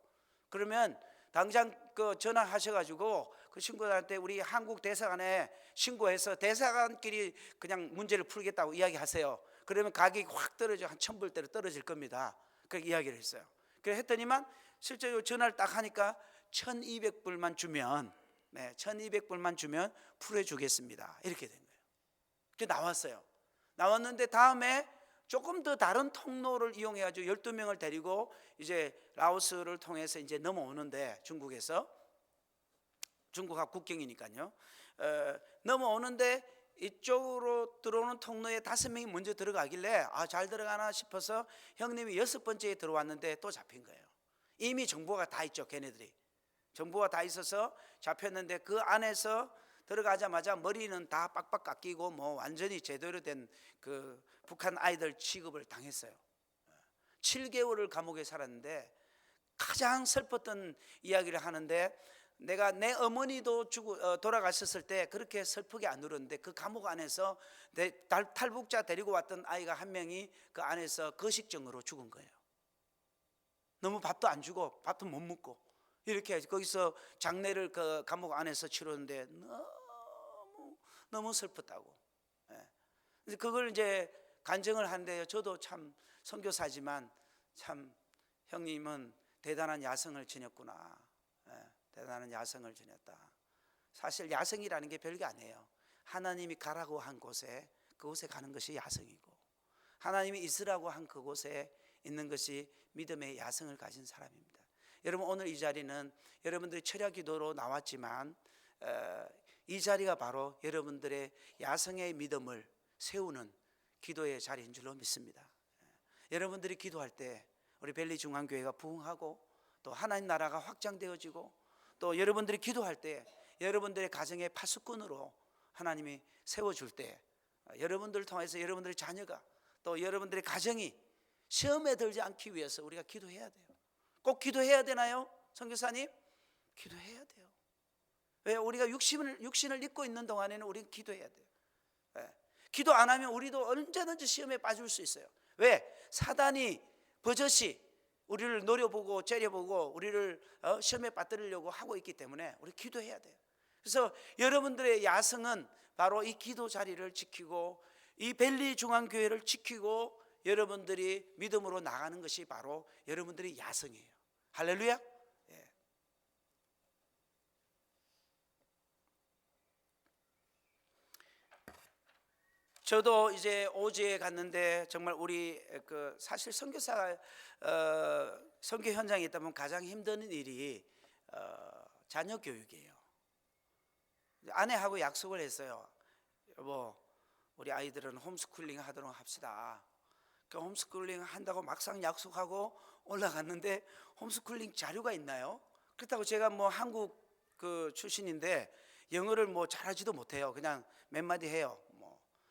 그러면 당장 그 전화하셔가지고 그 친구들한테 우리 한국 대사관에 신고해서 대사관끼리 그냥 문제를 풀겠다고 이야기하세요. 그러면 가격이 확 떨어져 한 1,000불대로 떨어질 겁니다. 그렇게 이야기를 했어요. 그래 했더니만 실제로 전화를 딱 하니까 1,200불만 주면 1,200불만 주면 풀어주겠습니다. 이렇게 된 거예요. 그게 나왔어요. 나왔는데 다음에 조금 더 다른 통로를 이용해가지고 12명을 데리고 이제 라오스를 통해서 이제 넘어오는데 중국하고 국경이니까요. 넘어오는데 이쪽으로 들어오는 통로에 5명이 먼저 들어가길래 잘 들어가나 싶어서 형님이 6번째에 들어왔는데 또 잡힌 거예요. 이미 정보가 다 있죠. 걔네들이 정보가 다 있어서 잡혔는데 그 안에서 들어가자마자 머리는 다 빡빡 깎이고 뭐 완전히 제대로 된 그 북한 아이들 취급을 당했어요. 7개월을 감옥에 살았는데 가장 슬펐던 이야기를 하는데, 내가 내 어머니도 돌아가셨을 때 그렇게 슬프게 안 울었는데 그 감옥 안에서 내 탈북자 데리고 왔던 아이가 한 명이 그 안에서 거식증으로 죽은 거예요. 너무 밥도 안 주고 밥도 못 먹고 이렇게 거기서 장례를 그 감옥 안에서 치렀는데 너무 슬펐다고. 그래서 그걸 이제 간증을 하는데요. 저도 참 선교사지만 참 형님은 대단한 야성을 지녔구나. 대단한 야성을 지녔다. 사실 야성이라는 게 별게 아니에요. 하나님이 가라고 한 곳에 그곳에 가는 것이 야성이고, 하나님이 있으라고 한 그곳에 있는 것이 믿음의 야성을 가진 사람입니다. 여러분, 오늘 이 자리는 여러분들이 철야 기도로 나왔지만 이 자리가 바로 여러분들의 야성의 믿음을 세우는 기도의 자리인 줄로 믿습니다. 여러분들이 기도할 때 우리 벨리 중앙교회가 부흥하고 또 하나님 나라가 확장되어지고, 또 여러분들이 기도할 때 여러분들의 가정의 파수꾼으로 하나님이 세워줄 때 여러분들을 통해서 여러분들의 자녀가 또 여러분들의 가정이 시험에 들지 않기 위해서 우리가 기도해야 돼요. 꼭 기도해야 되나요? 선교사님, 기도해야 돼요. 왜? 우리가 육신을 입고 있는 동안에는 우리는 기도해야 돼요. 기도 안 하면 우리도 언제든지 시험에 빠질 수 있어요. 왜? 사단이 버젓이 우리를 노려보고 째려보고 우리를 시험에 빠뜨리려고 하고 있기 때문에 우리 기도해야 돼요. 그래서 여러분들의 야성은 바로 이 기도 자리를 지키고 이 벨리 중앙교회를 지키고 여러분들이 믿음으로 나가는 것이 바로 여러분들의 야성이에요. 할렐루야. 저도 이제 오지에 갔는데 정말 우리 사실 선교사가 선교 현장에 있다 보면 가장 힘든 일이 자녀 교육이에요. 아내하고 약속을 했어요. 여보, 우리 아이들은 홈스쿨링 하도록 합시다. 그 홈스쿨링 한다고 막상 약속하고 올라갔는데 홈스쿨링 자료가 있나요? 그렇다고 제가 뭐 한국 출신인데 영어를 뭐 잘하지도 못해요. 그냥 몇 마디 해요.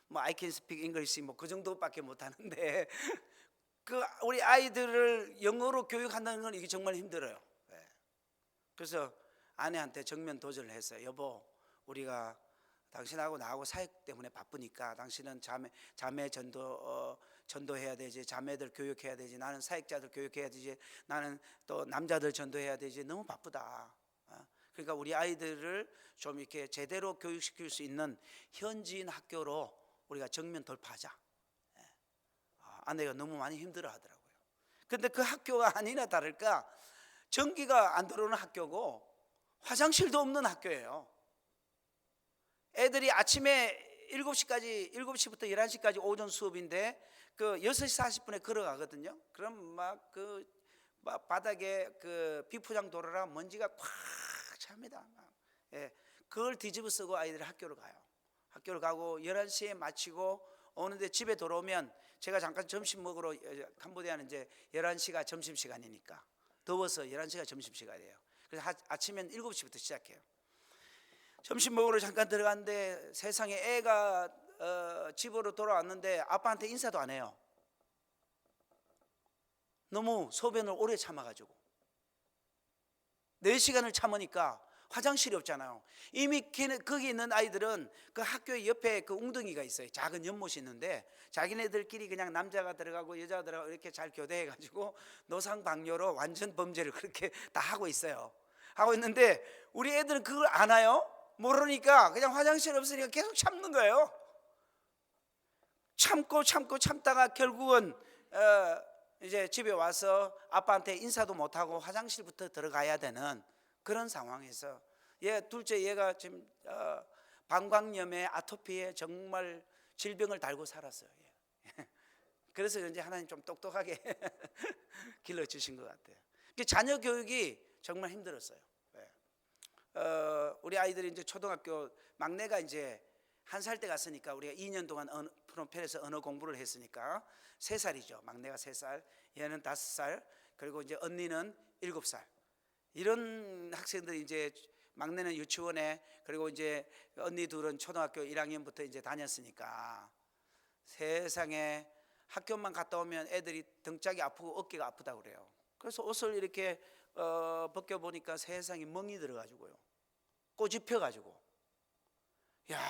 뭐 I can speak English 뭐 그 정도밖에 못 하는데 우리 아이들을 영어로 교육한다는 건 이게 정말 힘들어요. 그래서 아내한테 정면 도전을 했어요. 여보, 우리가 당신하고 나하고 사역 때문에 바쁘니까 당신은 자매 전도해야 되지, 자매들 교육해야 되지, 나는 사역자들 교육해야 되지, 나는 또 남자들 전도해야 되지, 너무 바쁘다. 그러니까 우리 아이들을 좀 이렇게 제대로 교육시킬 수 있는 현지인 학교로 우리가 정면 돌파하자. 아내가 너무 많이 힘들어 하더라고요. 그런데 그 학교가 아니나 다를까 전기가 안 들어오는 학교고 화장실도 없는 학교예요. 애들이 아침에 7시부터 11시까지 오전 수업인데 그 6시 40분에 걸어가거든요. 그럼 막 바닥에 비포장 도로라 먼지가 꽉 찹니다. 그걸 뒤집어 쓰고 아이들이 학교를 가요. 학교를 가고 11시에 마치고 오는데 집에 돌아오면 제가 잠깐 점심 먹으러, 캄보디아는 이제 11시가 점심시간이니까 더워서 11시가 점심시간이에요. 그래서 아침엔 7시부터 시작해요. 점심 먹으러 잠깐 들어갔는데 세상에 애가 집으로 돌아왔는데 아빠한테 인사도 안 해요. 너무 소변을 오래 참아가지고 4시간을 참으니까 화장실이 없잖아요. 이미 거기 있는 아이들은 그 학교 옆에 그 웅덩이가 있어요. 작은 연못이 있는데 자기네들끼리 그냥 남자가 들어가고 여자가 들어가고 이렇게 잘 교대해가지고 노상방뇨로 완전 범죄를 그렇게 다 하고 있어요. 하고 있는데 우리 애들은 그걸 아나요? 모르니까 그냥 화장실 없으니까 계속 참는 거예요. 참고 참다가 결국은 이제 집에 와서 아빠한테 인사도 못하고 화장실부터 들어가야 되는 그런 상황에서 둘째 얘가 지금 방광염에 아토피에 정말 질병을 달고 살았어요. 그래서 이제 하나님 좀 똑똑하게 길러주신 것 같아요. 자녀 교육이 정말 힘들었어요. 우리 아이들이 이제 초등학교 막내가 이제 1살 때 갔으니까 우리가 2년 동안 프롬펠에서 언어 공부를 했으니까 3살이죠. 막내가 3살, 얘는 5살, 그리고 이제 언니는 7살. 이런 학생들이 이제 막내는 유치원에, 그리고 이제 언니 둘은 초등학교 1학년부터 이제 다녔으니까 세상에 학교만 갔다 오면 애들이 등짝이 아프고 어깨가 아프다고 그래요. 그래서 옷을 이렇게 벗겨 보니까 세상에 멍이 들어가지고요, 꼬집혀가지고, 야,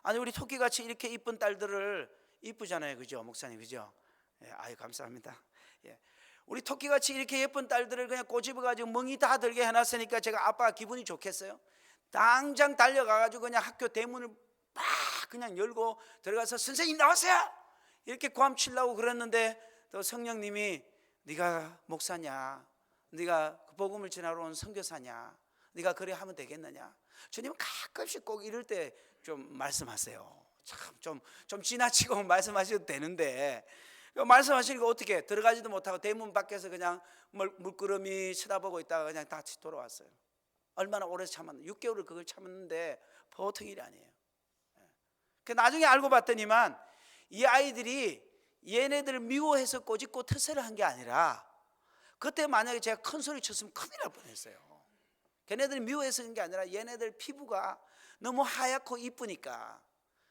아니 우리 토끼같이 이렇게 이쁜 딸들을, 이쁘잖아요, 그죠 목사님, 그죠? 예, 아유 감사합니다. 예, 우리 토끼같이 이렇게 예쁜 딸들을 그냥 꼬집어가지고 멍이 다 들게 해놨으니까 제가 아빠가 기분이 좋겠어요? 당장 달려가가지고 그냥 학교 대문을 막 그냥 열고 들어가서 선생님 나왔어요! 이렇게 고함치려고 그랬는데 또 성령님이 네가 목사냐, 네가 복음을 전하러 온 선교사냐, 네가 그래 하면 되겠느냐. 주님은 가끔씩 꼭 이럴 때 좀 말씀하세요. 참 좀 지나치고 말씀하셔도 되는데 말씀하시니까 어떻게 들어가지도 못하고 대문 밖에서 그냥 물끄러미 쳐다보고 있다가 그냥 다시 돌아왔어요. 얼마나 오래 참았는데, 6개월을 그걸 참았는데 보통 일이 아니에요. 나중에 알고 봤더니만 이 아이들이 얘네들을 미워해서 꼬집고 터세를 한 게 아니라, 그때 만약에 제가 큰 소리 쳤으면 큰일 날 뻔했어요. 걔네들이 미워해서 그런 게 아니라 얘네들 피부가 너무 하얗고 이쁘니까,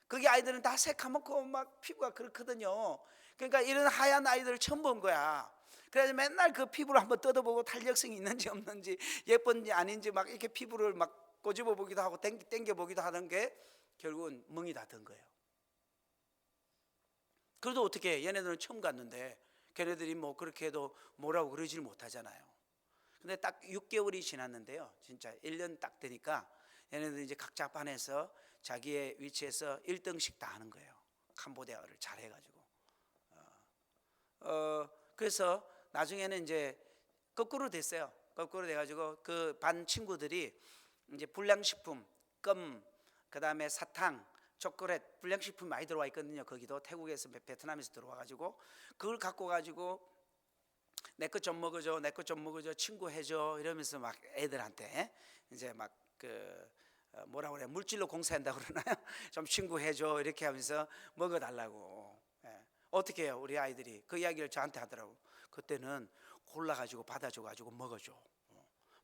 거기 아이들은 다 새카맣고 막 피부가 그렇거든요. 그러니까 이런 하얀 아이들을 처음 본 거야. 그래서 맨날 그 피부를 한번 뜯어보고 탄력성이 있는지 없는지, 예쁜지 아닌지 막 이렇게 피부를 막 꼬집어 보기도 하고 당겨 보기도 하는 게 결국은 멍이 다 든 거예요. 그래도 어떻게, 얘네들은 처음 갔는데 걔네들이 뭐 그렇게 해도 뭐라고 그러질 못하잖아요. 근데 딱 6개월이 지났는데요, 진짜 1년 딱 되니까 얘네들 이제 각자 반에서 자기의 위치에서 1등씩 다 하는 거예요. 캄보디아어를 잘 해가지고. 그래서 나중에는 이제 거꾸로 됐어요. 거꾸로 돼가지고 그 반 친구들이 이제 불량식품, 껌, 그 다음에 사탕, 초콜릿, 불량식품 많이 들어와 있거든요. 거기도 태국에서 베트남에서 들어와가지고 그걸 갖고 가지고 내 것 좀 먹어줘, 내 것 좀 먹어줘, 친구 해줘 이러면서 막 애들한테 이제 막 뭐라 그래, 물질로 공사한다고 그러나요? 좀 친구 해줘 이렇게 하면서 먹어달라고. 어떻게 해요? 우리 아이들이 그 이야기를 저한테 하더라고. 그때는 골라가지고 받아줘가지고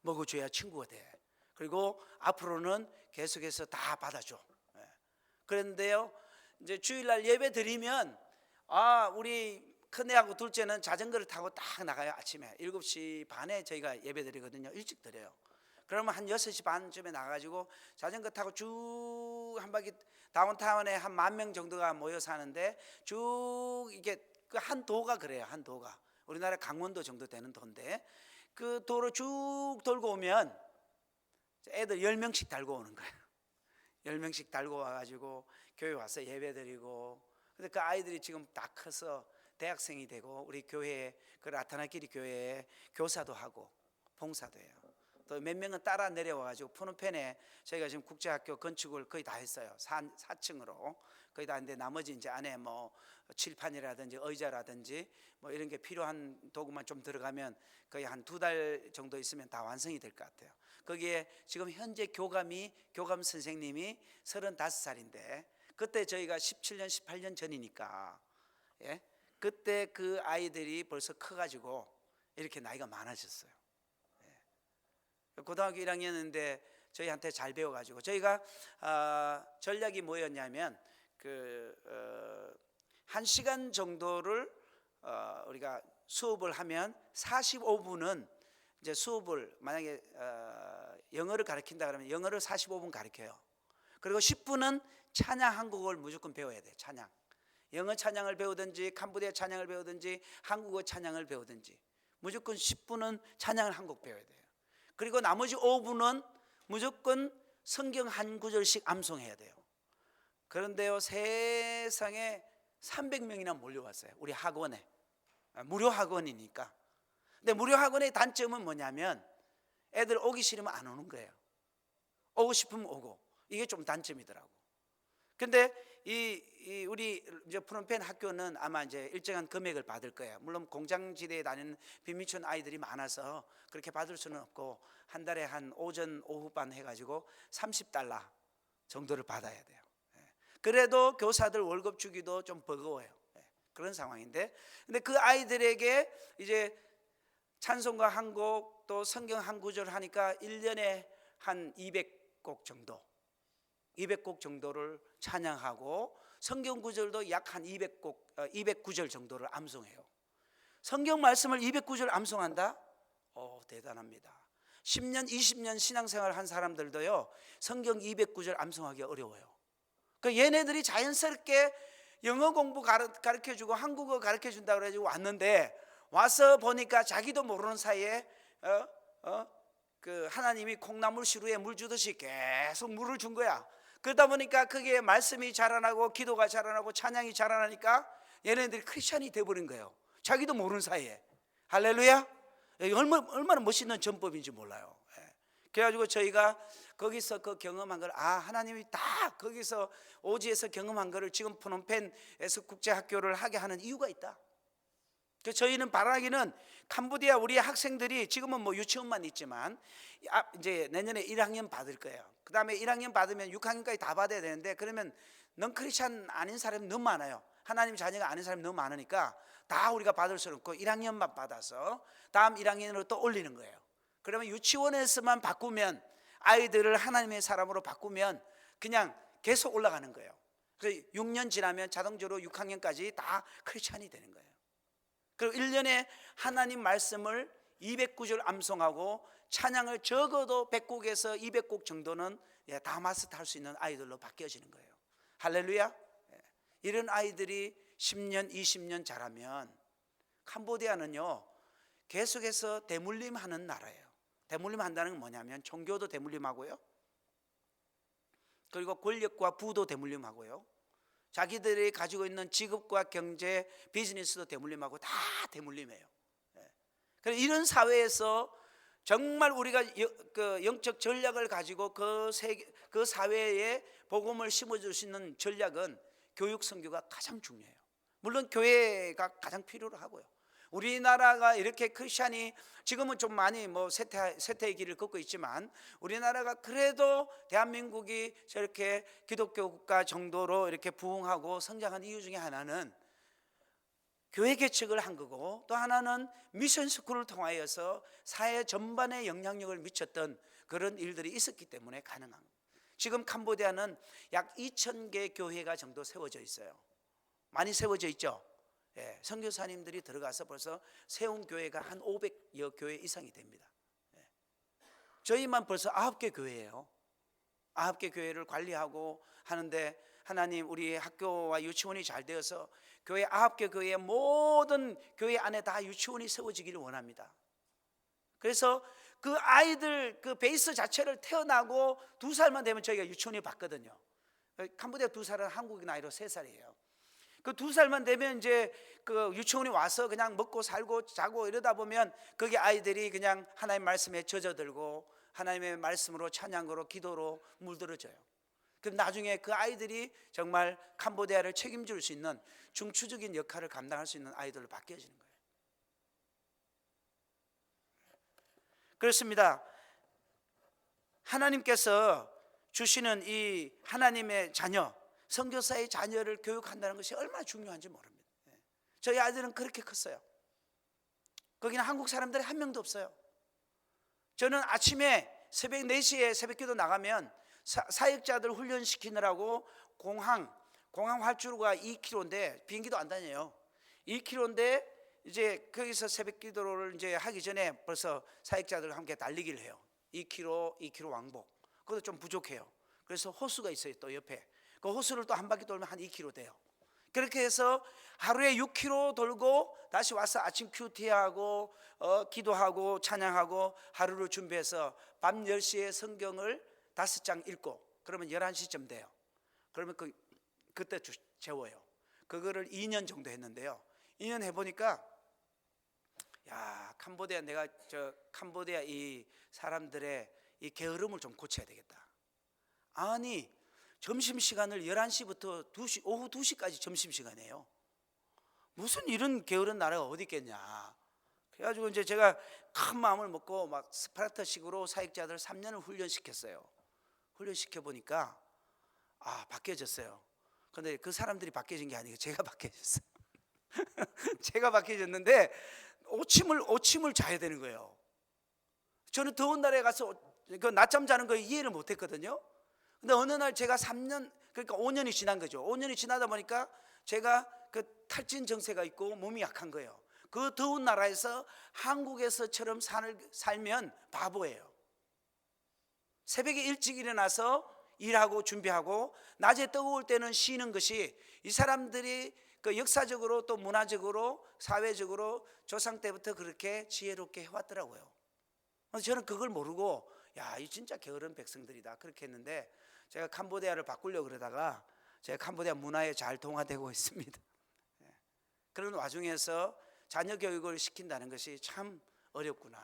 먹어줘야 친구가 돼. 그리고 앞으로는 계속해서 다 받아줘. 그런데요, 이제 주일날 예배 드리면 우리 큰애하고 둘째는 자전거를 타고 딱 나가요. 아침에 7시 반에 저희가 예배 드리거든요. 일찍 드려요. 그러면 한 6시 반쯤에 나가지고 자전거 타고 쭉 한 바퀴, 다운타운에 한 10,000명 정도가 모여 사는데 쭉 이게 그 한 도가 그래요. 한 도가 우리나라 강원도 정도 되는 도인데 그 도로 쭉 돌고 오면 애들 10명씩 달고 오는 거예요. 10명씩 달고 와가지고 교회 와서 예배 드리고. 근데 그 아이들이 지금 다 커서 대학생이 되고 우리 교회에, 그 라타나끼리 교회에 교사도 하고 봉사도 해요. 또 몇 명은 따라 내려와가지고 푸놈펜에 저희가 지금 국제학교 건축을 거의 다 했어요. 4층으로 거의 다 했는데 나머지 이제 안에 뭐 칠판이라든지 의자라든지 뭐 이런 게 필요한 도구만 좀 들어가면 거의 한 2달 정도 있으면 다 완성이 될 것 같아요. 거기에 지금 현재 교감 선생님이 35살인데 그때 저희가 17년 18년 전이니까, 예? 그때 그 아이들이 벌써 커가지고 이렇게 나이가 많아졌어요. 고등학교 1학년인데 저희한테 잘 배워가지고 저희가 전략이 뭐였냐면 1시간 정도를 우리가 수업을 하면 45분은 이제 수업을, 만약에 영어를 가르친다 그러면 영어를 45분 가르쳐요. 그리고 10분은 찬양 한 곡을 무조건 배워야 돼. 찬양, 영어 찬양을 배우든지 캄보디아 찬양을 배우든지 한국어 찬양을 배우든지 무조건 10분은 찬양을 한 곡 배워야 돼요. 그리고 나머지 5분은 무조건 성경 한 구절씩 암송해야 돼요. 그런데요, 세상에 300명이나 몰려왔어요. 우리 학원에. 무료 학원이니까. 근데 무료 학원의 단점은 뭐냐면 애들 오기 싫으면 안 오는 거예요. 오고 싶으면 오고. 이게 좀 단점이더라고. 근데 우리 이제 프롬펜 학교는 아마 이제 일정한 금액을 받을 거예요. 물론 공장지대에 다니는 빈민촌 아이들이 많아서 그렇게 받을 수는 없고, 한 달에 한 오전 오후반 해가지고 $30 정도를 받아야 돼요. 그래도 교사들 월급 주기도 좀 버거워요. 그런 상황인데, 근데 그 아이들에게 이제 찬송가 한 곡, 또 성경 한 구절 하니까 1년에 한 200곡 정도, 200곡 정도를 찬양하고, 성경 구절도 약 한 200곡, 200구절 정도를 암송해요. 성경 말씀을 200구절 암송한다? 대단합니다. 10년, 20년 신앙생활 한 사람들도요, 성경 200구절 암송하기 어려워요. 그 얘네들이 자연스럽게 영어 공부 가르쳐주고 한국어 가르쳐준다고 그래가지고 왔는데, 와서 보니까 자기도 모르는 사이에 그 하나님이 콩나물 시루에 물 주듯이 계속 물을 준 거야. 그러다 보니까 그게 말씀이 자라나고 기도가 자라나고 찬양이 자라나니까 얘네들이 크리스찬이 돼버린 거예요. 자기도 모르는 사이에. 할렐루야. 얼마나 멋있는 전법인지 몰라요. 그래가지고 저희가 거기서 그 경험한 걸, 하나님이 다 거기서 오지에서 경험한 거를 지금 프놈펜에서 국제학교를 하게 하는 이유가 있다. 그래서 저희는 바라기는 캄보디아 우리 학생들이 지금은 뭐 유치원만 있지만 이제 내년에 1학년 받을 거예요. 그 다음에 1학년 받으면 6학년까지 다 받아야 되는데, 그러면 넌 크리스찬 아닌 사람이 너무 많아요. 하나님 자녀가 아닌 사람이 너무 많으니까 다 우리가 받을 수는 없고 1학년만 받아서 다음 1학년으로 또 올리는 거예요. 그러면 유치원에서만 바꾸면, 아이들을 하나님의 사람으로 바꾸면 그냥 계속 올라가는 거예요. 그래서 6년 지나면 자동적으로 6학년까지 다 크리스찬이 되는 거예요. 그리고 1년에 하나님 말씀을 200구절 암송하고 찬양을 적어도 100곡에서 200곡 정도는 다 마스터할 수 있는 아이들로 바뀌어지는 거예요. 할렐루야. 이런 아이들이 10년, 20년 자라면 캄보디아는요, 계속해서 대물림하는 나라예요. 대물림한다는 건 뭐냐면 종교도 대물림하고요, 그리고 권력과 부도 대물림하고요, 자기들이 가지고 있는 직업과 경제, 비즈니스도 대물림하고 다 대물림해요. 그래서 이런 사회에서 정말 우리가 그 영적 전략을 가지고 그 사회에 복음을 심어줄 수 있는 전략은 교육 선교가 가장 중요해요. 물론 교회가 가장 필요로 하고요. 우리나라가 이렇게 크리스찬이 지금은 좀 많이 뭐 쇠퇴의 길을 걷고 있지만, 우리나라가 그래도 대한민국이 저렇게 기독교 국가 정도로 이렇게 부흥하고 성장한 이유 중에 하나는 교회 개척을 한 거고, 또 하나는 미션 스쿨을 통하여서 사회 전반에 영향력을 미쳤던 그런 일들이 있었기 때문에 가능한 거예요. 지금 캄보디아는 약 2,000개 교회가 정도 세워져 있어요. 많이 세워져 있죠. 선교사님들이 들어가서 벌써 세운 교회가 한 500여 교회 이상이 됩니다. 저희만 벌써 9개 교회예요. 9개 교회를 관리하고 하는데, 하나님 우리 학교와 유치원이 잘 되어서 교회 9개 교회의 모든 교회 안에 다 유치원이 세워지기를 원합니다. 그래서 그 아이들 그 베이스 자체를 태어나고 2살만 되면 저희가 유치원에 받거든요. 캄보디아 2살은 한국 나이로 3살이에요. 그 2살만 되면 이제 그 유치원에 와서 그냥 먹고 살고 자고 이러다 보면 거기 아이들이 그냥 하나님 말씀에 젖어들고 하나님의 말씀으로 찬양으로 기도로 물들어져요. 그럼 나중에 그 아이들이 정말 캄보디아를 책임질 수 있는 중추적인 역할을 감당할 수 있는 아이들로 바뀌어지는 거예요. 그렇습니다. 하나님께서 주시는 이 하나님의 자녀, 선교사의 자녀를 교육한다는 것이 얼마나 중요한지 모릅니다. 저희 아이들은 그렇게 컸어요. 거기는 한국 사람들이 한 명도 없어요. 저는 아침에 새벽 4시에 새벽기도 나가면 사역자들 훈련시키느라고 공항 활주로가 2km인데 비행기도 안 다녀요. 2km인데 이제 거기서 새벽기도를 이제 하기 전에 벌써 사역자들과 함께 달리기를 해요. 2km 왕복. 그것도 좀 부족해요. 그래서 호수가 있어요. 또 옆에 그 호수를 또 한 바퀴 돌면 한 2km 돼요. 그렇게 해서 하루에 6km 돌고 다시 와서 아침 큐티하고 기도하고 찬양하고 하루를 준비해서 밤 10시에 성경을 5장 읽고 그러면 11시쯤 돼요. 그러면 그때 재워요. 그거를 2년 정도 했는데요. 2년 해보니까 야, 내가 캄보디아 이 사람들의 이 게으름을 좀 고쳐야 되겠다. 아니 점심시간을 11시부터 2시, 오후 2시까지 점심시간이에요. 무슨 이런 게으른 나라가 어디 있겠냐. 그래가지고 이제 제가 큰 마음을 먹고 막 스파르타식으로 사역자들 3년을 훈련시켰어요. 훈련시켜 보니까 바뀌어졌어요. 근데 그 사람들이 바뀌어진 게 아니고 제가 바뀌어졌어요. 제가 바뀌어졌는데 오침을 자야 되는 거예요. 저는 더운 날에 가서 그 낮잠 자는 거 이해를 못 했거든요. 근데 어느 날 제가 3년, 그러니까 5년이 지난 거죠. 5년이 지나다 보니까 제가 그 탈진 정세가 있고 몸이 약한 거예요. 그 더운 나라에서 한국에서처럼 살면 바보예요. 새벽에 일찍 일어나서 일하고 준비하고 낮에 뜨거울 때는 쉬는 것이 이 사람들이 그 역사적으로 또 문화적으로 사회적으로 조상 때부터 그렇게 지혜롭게 해왔더라고요. 그래서 저는 그걸 모르고 야, 이 진짜 게으른 백성들이다 그렇게 했는데 제가 캄보디아를 바꾸려고 그러다가 제가 캄보디아 문화에 잘 동화되고 있습니다. 그런 와중에서 자녀 교육을 시킨다는 것이 참 어렵구나.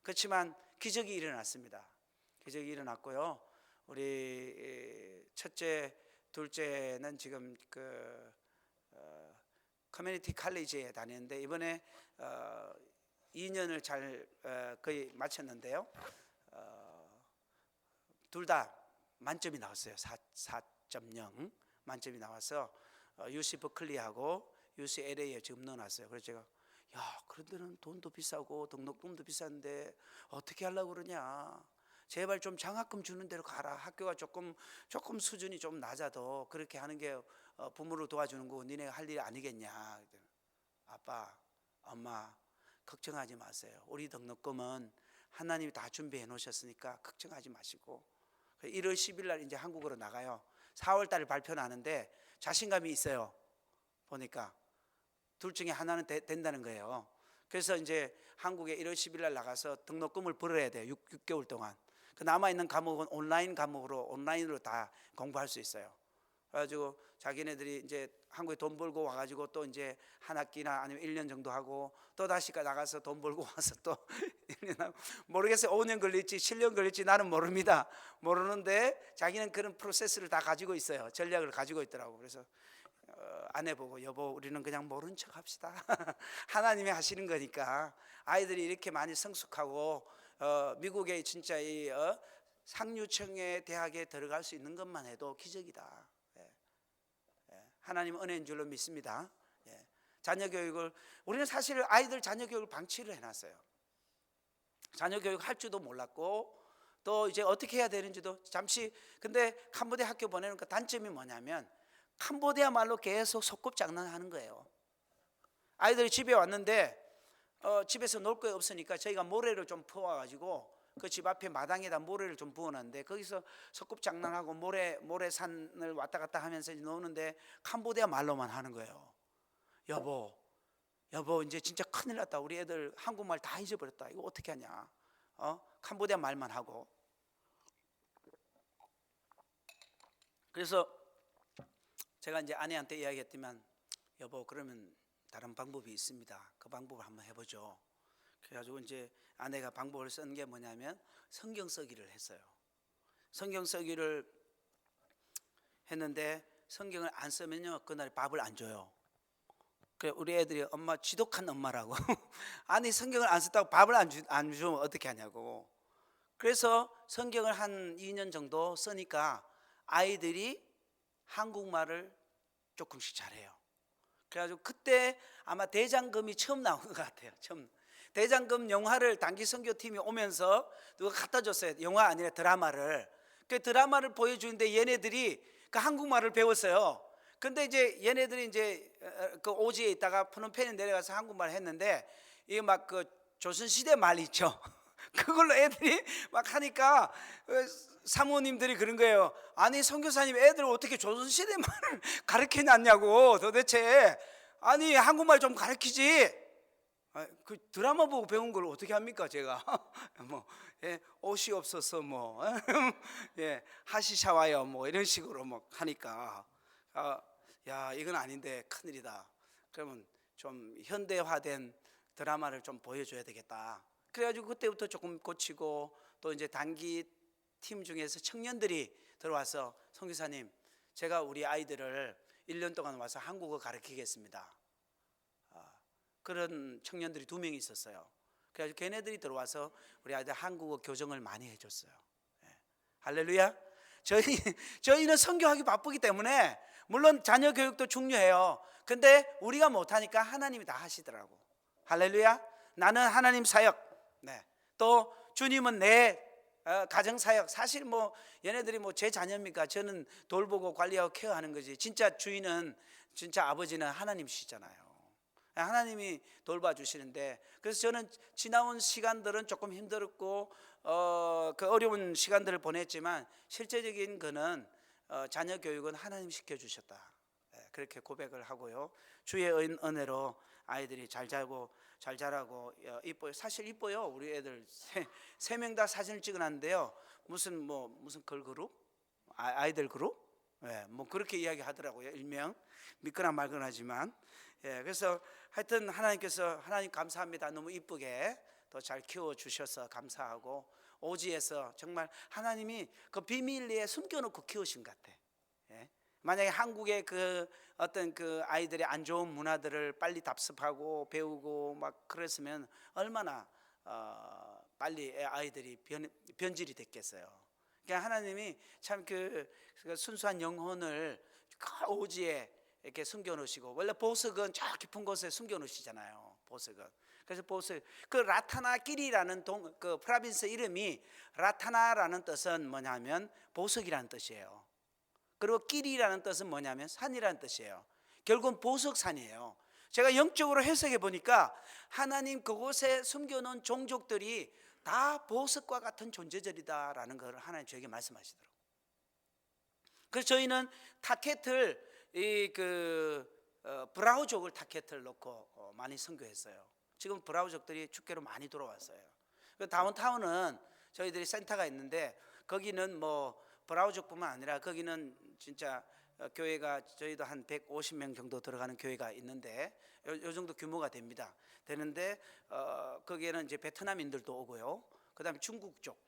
그렇지만 기적이 일어났습니다. 기적이 일어났고요. 우리 첫째, 둘째는 지금 커뮤니티 칼리지에 다니는데 이번에 2년을 잘 거의 마쳤는데요. 둘 다 만점이 나왔어요. 4.0 만점이 나와서 UC 버클리하고 UC LA에 지금 넣어놨어요. 그래서 제가 야, 그런 데는 돈도 비싸고 등록금도 비싼데 어떻게 하려고 그러냐. 제발 좀 장학금 주는 데로 가라. 학교가 조금 수준이 좀 낮아도 그렇게 하는 게 부모를 도와주는 거고 니네가 할 일이 아니겠냐. 아빠, 엄마 걱정하지 마세요. 우리 등록금은 하나님이 다 준비해 놓으셨으니까 걱정하지 마시고 1월 10일 날 이제 한국으로 나가요. 4월 달에 발표 나는데 자신감이 있어요. 보니까 둘 중에 하나는 된다는 거예요. 그래서 이제 한국에 1월 10일 날 나가서 등록금을 벌어야 돼요. 6개월 동안. 그 남아있는 과목은 온라인으로 다 공부할 수 있어요. 그래가지고 자기네들이 이제 한국에 돈 벌고 와가지고 또 이제 한 학기나 아니면 1년 정도 하고 또 다시 나가서 돈 벌고 와서 또 1년 하고 모르겠어요. 5년 걸릴지 7년 걸릴지 나는 모릅니다. 모르는데 자기는 그런 프로세스를 다 가지고 있어요. 전략을 가지고 있더라고. 그래서 아내 보고 여보 우리는 그냥 모른 척 합시다. 하나님이 하시는 거니까. 아이들이 이렇게 많이 성숙하고 미국의 진짜 이 상류층의 대학에 들어갈 수 있는 것만 해도 기적이다. 하나님 은혜인 줄로 믿습니다. 자녀 교육을 우리는 사실 아이들 자녀 교육을 방치를 해놨어요. 자녀 교육 할 줄도 몰랐고 또 이제 어떻게 해야 되는지도 잠시. 근데 캄보디아 학교 보내는 그 단점이 뭐냐면 캄보디아 말로 계속 소꿉장난하는 거예요. 아이들이 집에 왔는데 집에서 놀 거 없으니까 저희가 모래를 좀 퍼와가지고 그 집 앞에 마당에다 모래를 좀 부어놨는데 거기서 소꿉장난하고 모래산을 왔다 갔다 하면서 노는데 캄보디아 말로만 하는 거예요. 여보 이제 진짜 큰일 났다. 우리 애들 한국말 다 잊어버렸다. 이거 어떻게 하냐. 캄보디아 말만 하고. 그래서 제가 이제 아내한테 이야기했지만 여보 그러면 다른 방법이 있습니다. 그 방법을 한번 해보죠. 그래가지고 이제 아내가 방법을 쓴 게 뭐냐면 성경 써기를 했어요. 성경 써기를 했는데 성경을 안 쓰면요 그날 밥을 안 줘요. 그래 우리 애들이 엄마 지독한 엄마라고. 아니 성경을 안 썼다고 밥을 안 주면 어떻게 하냐고. 그래서 성경을 한 2년 정도 쓰니까 아이들이 한국말을 조금씩 잘해요. 그래가지고 그때 아마 대장금이 처음 나온 것 같아요. 처음 대장금 영화를 단기 선교팀이 오면서 누가 갖다 줬어요. 영화 아니라 드라마를. 그 드라마를 보여주는데 얘네들이 그 한국말을 배웠어요. 근데 이제 얘네들이 이제 그 오지에 있다가 프놈펜에 내려가서 한국말 했는데 이게 막 그 조선시대 말 있죠. 그걸로 애들이 막 하니까 사모님들이 그런 거예요. 아니 선교사님, 애들 어떻게 조선시대 말을 가르쳐놨냐고 도대체. 아니 한국말 좀 가르치지. 그 드라마 보고 배운 걸 어떻게 합니까 제가. 뭐 옷이 없어서 뭐 하시샤와요 뭐 이런 식으로 막 하니까 야 이건 아닌데 큰일이다. 그러면 좀 현대화된 드라마를 좀 보여줘야 되겠다. 그래가지고 그때부터 조금 고치고, 또 이제 단기 팀 중에서 청년들이 들어와서 선교사님, 제가 우리 아이들을 1년 동안 와서 한국어 가르치겠습니다. 그런 청년들이 2명이 있었어요. 그래서 걔네들이 들어와서 우리 아이들 한국어 교정을 많이 해줬어요. 할렐루야. 저희는 선교하기 바쁘기 때문에 물론 자녀 교육도 중요해요. 근데 우리가 못하니까 하나님이 다 하시더라고. 할렐루야. 나는 하나님 사역, 또 주님은 내 가정 사역. 사실 뭐 얘네들이 뭐 제 자녀입니까? 저는 돌보고 관리하고 케어하는 거지. 진짜 주인은, 진짜 아버지는 하나님이시잖아요. 하나님이 돌봐주시는데, 그래서 저는 지나온 시간들은 조금 힘들었고 그 어려운 시간들을 보냈지만 실제적인 거는 자녀 교육은 하나님 시켜주셨다. 그렇게 고백을 하고요. 주의 은혜로 아이들이 잘 자고 잘 자라고 이뻐요. 사실 이뻐요. 우리 애들 세 명 다 사진을 찍어놨는데요. 무슨 걸그룹? 아이들 그룹? 뭐 그렇게 이야기하더라고요. 일명 믿거나 말거나지만. 그래서 하여튼 하나님 감사합니다. 너무 이쁘게 더 잘 키워주셔서 감사하고, 오지에서 정말 하나님이 그 비밀리에 숨겨놓고 키우신 것 같아. 만약에 한국의 그 어떤 그 아이들의 안 좋은 문화들을 빨리 답습하고 배우고 막 그랬으면 얼마나 빨리 아이들이 변질이 됐겠어요. 그러니까 하나님이 참 그 순수한 영혼을 오지에 이렇게 숨겨놓으시고, 원래 보석은 저 깊은 곳에 숨겨놓으시잖아요. 보석은. 그래서 보석, 그 라타나끼리라는 그 프라빈스 이름이, 라타나라는 뜻은 뭐냐면 보석이라는 뜻이에요. 그리고 끼리라는 뜻은 뭐냐면 산이라는 뜻이에요. 결국은 보석산이에요. 제가 영적으로 해석해 보니까 하나님 그곳에 숨겨놓은 종족들이 다 보석과 같은 존재들이다라는 걸 하나님 저에게 말씀하시더라고요. 그래서 저희는 타켓을 브라우족을 타켓을 놓고 많이 선교했어요. 지금 브라우족들이 축계로 많이 돌아왔어요. 다운타운은 저희들이 센터가 있는데, 거기는 뭐 브라우족뿐만 아니라 거기는 진짜 교회가, 저희도 한 150명 정도 들어가는 교회가 있는데 요 정도 규모가 되는데 거기에는 이제 베트남인들도 오고요. 그다음에 중국족,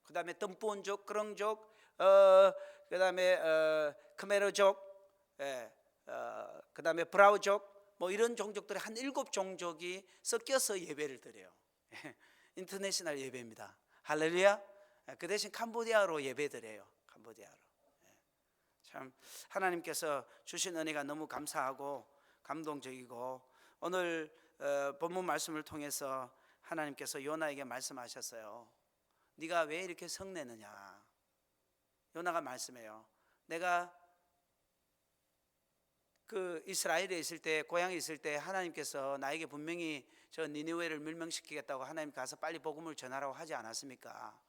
그다음에 덤푸온족, 그렁족, 그다음에 크메르족, 그다음에 브라우족, 뭐 이런 종족들이 한 7종족이 섞여서 예배를 드려요. 인터내셔널 예배입니다. 할렐루야. 그 대신 캄보디아로 예배 드려요. 캄보디아로. 참 하나님께서 주신 은혜가 너무 감사하고 감동적이고, 오늘 본문 말씀을 통해서 하나님께서 요나에게 말씀하셨어요. 네가 왜 이렇게 성내느냐. 요나가 말씀해요. 내가 그 이스라엘에 있을 때, 고향에 있을 때 하나님께서 나에게 분명히 저 니느웨를 멸망시키겠다고 하나님 가서 빨리 복음을 전하라고 하지 않았습니까?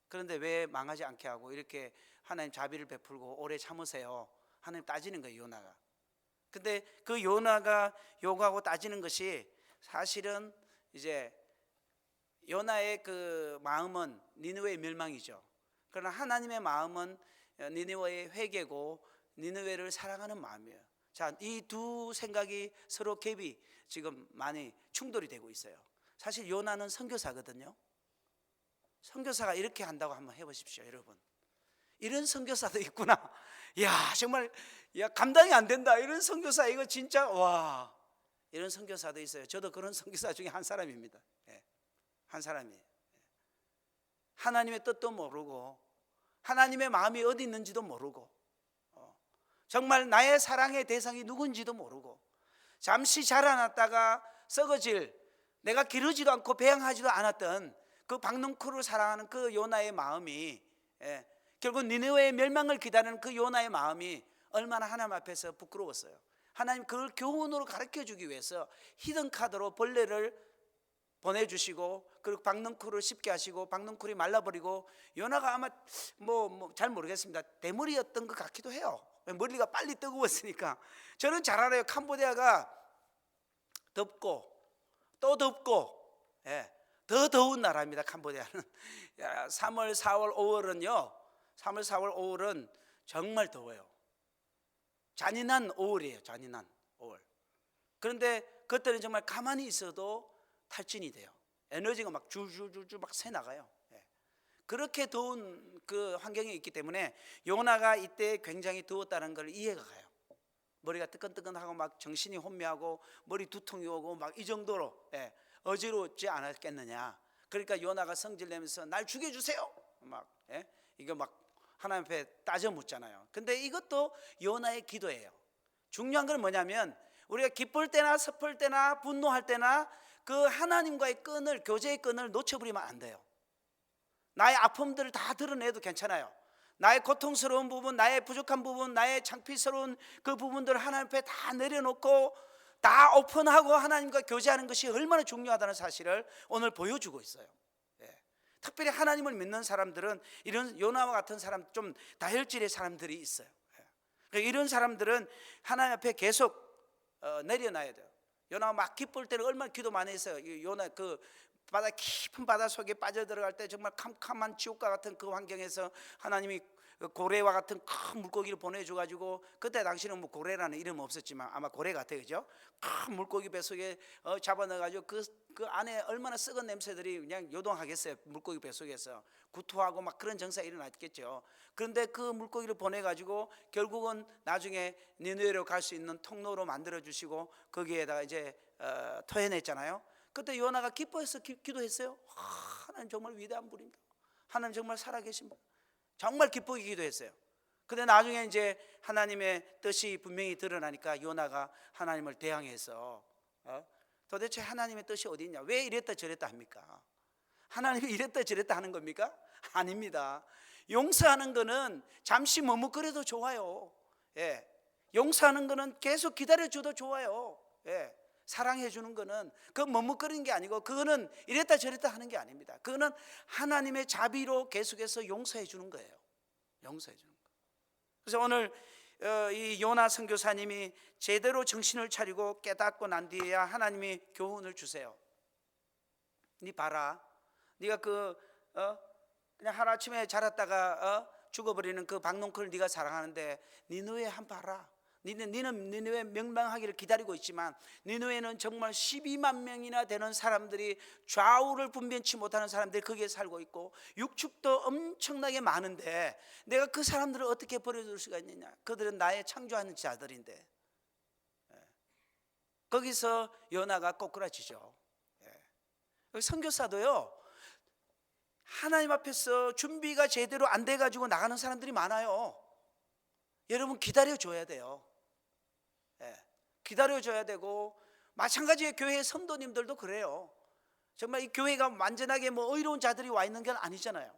그런데 왜 망하지 않게 하고 이렇게 하나님 자비를 베풀고 오래 참으세요? 하나님 따지는 거예요, 요나가. 근데 그 요나가 요구하고 따지는 것이 사실은 이제 요나의 그 마음은 니느웨의 멸망이죠. 그러나 하나님의 마음은 니느웨의 회개고 니느웨를 사랑하는 마음이에요. 자, 이 두 생각이 서로 갭이 지금 많이 충돌이 되고 있어요. 사실 요나는 선교사거든요. 선교사가 이렇게 한다고 한번 해보십시오, 여러분. 이런 선교사도 있구나. 야, 정말 감당이 안 된다. 이런 선교사, 이거 진짜 와. 이런 선교사도 있어요. 저도 그런 선교사 중에 한 사람입니다. 한 사람이에요. 하나님의 뜻도 모르고 하나님의 마음이 어디 있는지도 모르고 정말 나의 사랑의 대상이 누군지도 모르고 잠시 자라났다가 썩어질, 내가 기르지도 않고 배양하지도 않았던 그 박농쿨을 사랑하는 그 요나의 마음이, 결국 니느웨의 멸망을 기다리는 그 요나의 마음이 얼마나 하나님 앞에서 부끄러웠어요. 하나님 그걸 교훈으로 가르쳐주기 위해서 히든 카드로 벌레를 보내주시고, 그리고 박넝쿨을 씹게 하시고 박넝쿨이 말라버리고, 요나가 아마 뭐 잘 모르겠습니다. 대머리였던 것 같기도 해요. 머리가 빨리 뜨거웠으니까. 저는 잘 알아요. 캄보디아가 덥고 또 덥고, 더 더운 나라입니다. 캄보디아는 3월, 4월, 5월은요 3월, 4월, 5월은 정말 더워요. 잔인한 5월이에요. 잔인한 5월. 그런데 그때는 정말 가만히 있어도 탈진이 돼요. 에너지가 막 줄줄줄줄 막 새 나가요. 그렇게 더운 그 환경에 있기 때문에 요나가 이때 굉장히 더웠다는 걸 이해가 가요. 머리가 뜨끈뜨끈하고 막 정신이 혼미하고 머리 두통이 오고 막 이 정도로 어지럽지 않았겠느냐. 그러니까 요나가 성질내면서 날 죽여주세요 막 이거 막 하나님 앞에 따져 묻잖아요. 근데 이것도 요나의 기도예요. 중요한 건 뭐냐면, 우리가 기쁠 때나 슬플 때나 분노할 때나 그 하나님과의 끈을, 교제의 끈을 놓쳐버리면 안 돼요. 나의 아픔들을 다 드러내도 괜찮아요. 나의 고통스러운 부분, 나의 부족한 부분, 나의 창피스러운 그 부분들을 하나님 앞에 다 내려놓고 다 오픈하고 하나님과 교제하는 것이 얼마나 중요하다는 사실을 오늘 보여주고 있어요. 특별히 하나님을 믿는 사람들은 이런 요나와 같은 사람, 좀 다혈질의 사람들이 있어요. 이런 사람들은 하나님 앞에 계속 내려놔야 돼요. 요나가 막 기쁠 때는 얼마나 기도 많이 했어요. 요나 그 바다, 깊은 바다 속에 빠져들어갈 때 정말 캄캄한 지옥과 같은 그 환경에서 하나님이 고래와 같은 큰 물고기를 보내줘가지고, 그때 당시는 뭐 고래라는 이름은 없었지만 아마 고래 같아요, 그죠? 큰 물고기 뱃속에 잡아넣어가지고 그 안에 얼마나 썩은 냄새들이 그냥 요동하겠어요. 물고기 뱃속에서 구토하고 막 그런 정사가 일어났겠죠. 그런데 그 물고기를 보내가지고 결국은 나중에 니느웨로 갈 수 있는 통로로 만들어주시고 거기에다가 이제 토해냈잖아요. 그때 요나가 기뻐해서 기도했어요. 하나님 정말 위대한 분입니다. 하나님 정말 살아계신 분. 정말 기쁘게 기도했어요. 근데 나중에 이제 하나님의 뜻이 분명히 드러나니까 요나가 하나님을 대항해서 도대체 하나님의 뜻이 어디 있냐, 왜 이랬다 저랬다 합니까? 하나님이 이랬다 저랬다 하는 겁니까? 아닙니다. 용서하는 거는 잠시 머뭇거려도 좋아요. 용서하는 거는 계속 기다려줘도 좋아요. 사랑해 주는 거는 그 머뭇거리는 게 아니고, 그거는 이랬다 저랬다 하는 게 아닙니다. 그거는 하나님의 자비로 계속해서 용서해 주는 거예요. 용서해 주는 거. 그래서 오늘 이 요나 선교사님이 제대로 정신을 차리고 깨닫고 난 뒤에야 하나님이 교훈을 주세요. 네 봐라, 네가 그냥 하루아침에 자랐다가 죽어버리는 그 박농클을 네가 사랑하는데 니느웨 한번 봐라. 니는 니느웨 멸망하기를 기다리고 있지만 니느웨는 정말 12만 명이나 되는 사람들이, 좌우를 분辨치 못하는 사람들이 거기에 살고 있고 육축도 엄청나게 많은데 내가 그 사람들을 어떻게 버려둘 수가 있느냐. 그들은 나의 창조하는 자들인데. 거기서 요나가 꼬꾸라지죠. 선교사도요, 하나님 앞에서 준비가 제대로 안 돼가지고 나가는 사람들이 많아요. 여러분 기다려줘야 돼요. 기다려줘야 되고, 마찬가지의 교회 성도님들도 그래요. 정말 이 교회가 완전하게 뭐 의로운 자들이 와 있는 건 아니잖아요.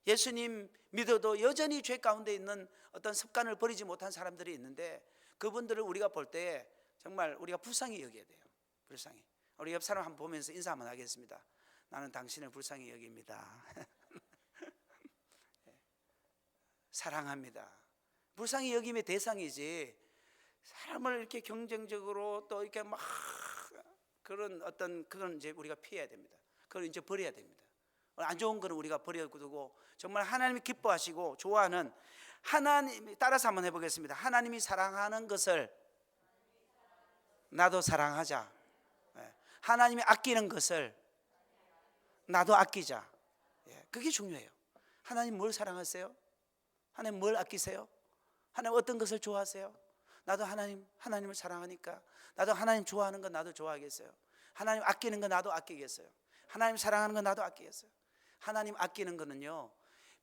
예수님 믿어도 여전히 죄 가운데 있는 어떤 습관을 버리지 못한 사람들이 있는데, 그분들을 우리가 볼 때 정말 우리가 불쌍히 여겨야 돼요. 불쌍히. 우리 옆 사람 한번 보면서 인사 한번 하겠습니다. 나는 당신을 불쌍히 여깁니다. 사랑합니다. 불쌍히 여김의 대상이지, 사람을 이렇게 경쟁적으로 또 이렇게 막 그런 그건 이제 우리가 피해야 됩니다. 그걸 이제 버려야 됩니다. 안 좋은 거는 우리가 버려두고 정말 하나님이 기뻐하시고 좋아하는, 하나님 따라서 한번 해보겠습니다. 하나님이 사랑하는 것을 나도 사랑하자. 하나님이 아끼는 것을 나도 아끼자. 그게 중요해요. 하나님 뭘 사랑하세요? 하나님 뭘 아끼세요? 하나님 어떤 것을 좋아하세요? 나도 하나님을 사랑하니까 나도 하나님 좋아하는 건 나도 좋아하겠어요. 하나님 아끼는 건 나도 아끼겠어요. 하나님 사랑하는 건 나도 아끼겠어요. 하나님 아끼는 거는요,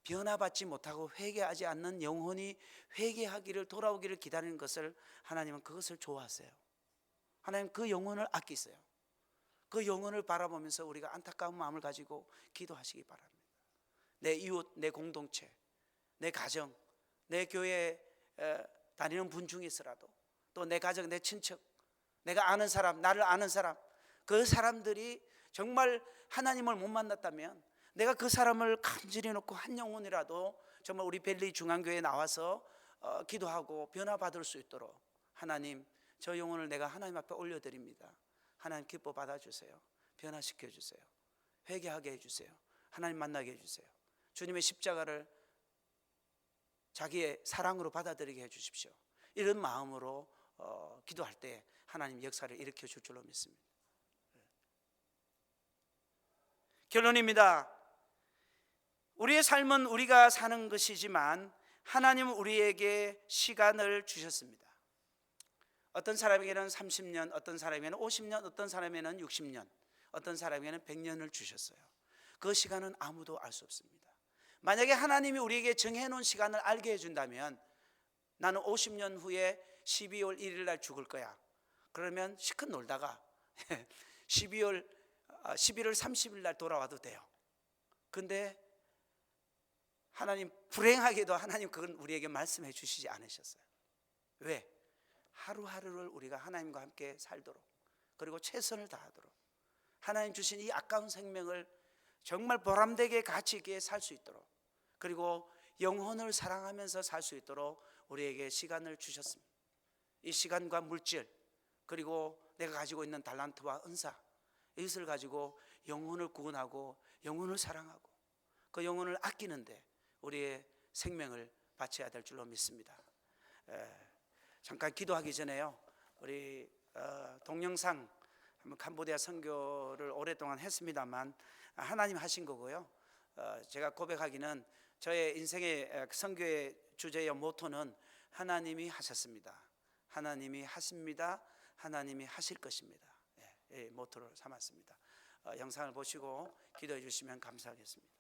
변화받지 못하고 회개하지 않는 영혼이 회개하기를, 돌아오기를 기다리는 것을 하나님은 그것을 좋아하세요. 하나님 그 영혼을 아끼세요. 그 영혼을 바라보면서 우리가 안타까운 마음을 가지고 기도하시기 바랍니다. 내 이웃, 내 공동체, 내 가정, 내 교회에 다니는 분 중에서라도, 또 내 가정, 내 친척, 내가 아는 사람, 나를 아는 사람, 그 사람들이 정말 하나님을 못 만났다면 내가 그 사람을 간절히 놓고 한 영혼이라도 정말 우리 벨리 중앙교회에 나와서 기도하고 변화받을 수 있도록, 하나님 저 영혼을 내가 하나님 앞에 올려드립니다. 하나님 기뻐 받아주세요. 변화시켜 주세요. 회개하게 해주세요. 하나님 만나게 해주세요. 주님의 십자가를 자기의 사랑으로 받아들이게 해주십시오. 이런 마음으로 기도할 때 하나님 역사를 일으켜 줄 줄로 믿습니다. 결론입니다. 우리의 삶은 우리가 사는 것이지만 하나님은 우리에게 시간을 주셨습니다. 어떤 사람에게는 30년, 어떤 사람에게는 50년, 어떤 사람에게는 60년, 어떤 사람에게는 100년을 주셨어요. 그 시간은 아무도 알 수 없습니다. 만약에 하나님이 우리에게 정해놓은 시간을 알게 해준다면, 나는 50년 후에 12월 1일 날 죽을 거야. 그러면 실컷 놀다가 11월 30일 날 돌아와도 돼요. 근데 하나님, 불행하게도 하나님 그건 우리에게 말씀해 주시지 않으셨어요. 왜? 하루하루를 우리가 하나님과 함께 살도록, 그리고 최선을 다하도록, 하나님 주신 이 아까운 생명을 정말 보람되게 가치 있게 살 수 있도록, 그리고 영혼을 사랑하면서 살 수 있도록 우리에게 시간을 주셨습니다. 이 시간과 물질, 그리고 내가 가지고 있는 달란트와 은사, 이것을 가지고 영혼을 구원하고 영혼을 사랑하고 그 영혼을 아끼는데 우리의 생명을 바쳐야 될 줄로 믿습니다. 잠깐 기도하기 전에요, 우리 동영상 캄보디아 선교를 오랫동안 했습니다만 하나님 하신 거고요. 제가 고백하기는 저의 인생의 선교의 주제의 모토는 하나님이 하셨습니다. 하나님이 하십니다. 하나님이 하실 것입니다. 모토를 삼았습니다. 영상을 보시고 기도해 주시면 감사하겠습니다.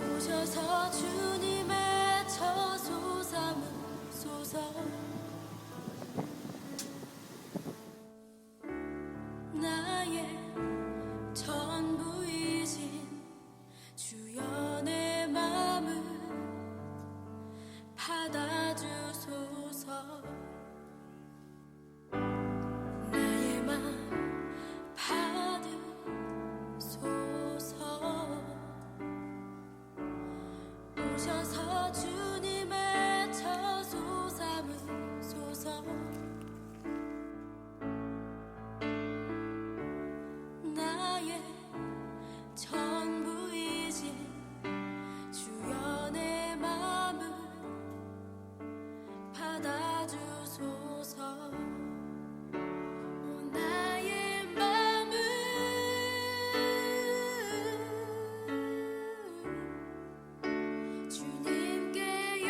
오셔서 주님의 저소 삼으소서. 나의 전부이신 주여 내 맘을 받아주소서. 나의 맘 받으소서. 오셔서 주님의 저소 삼으소서. 나의 전부이신 주여 내 맘을 받아주소서. 나의 맘을 주님께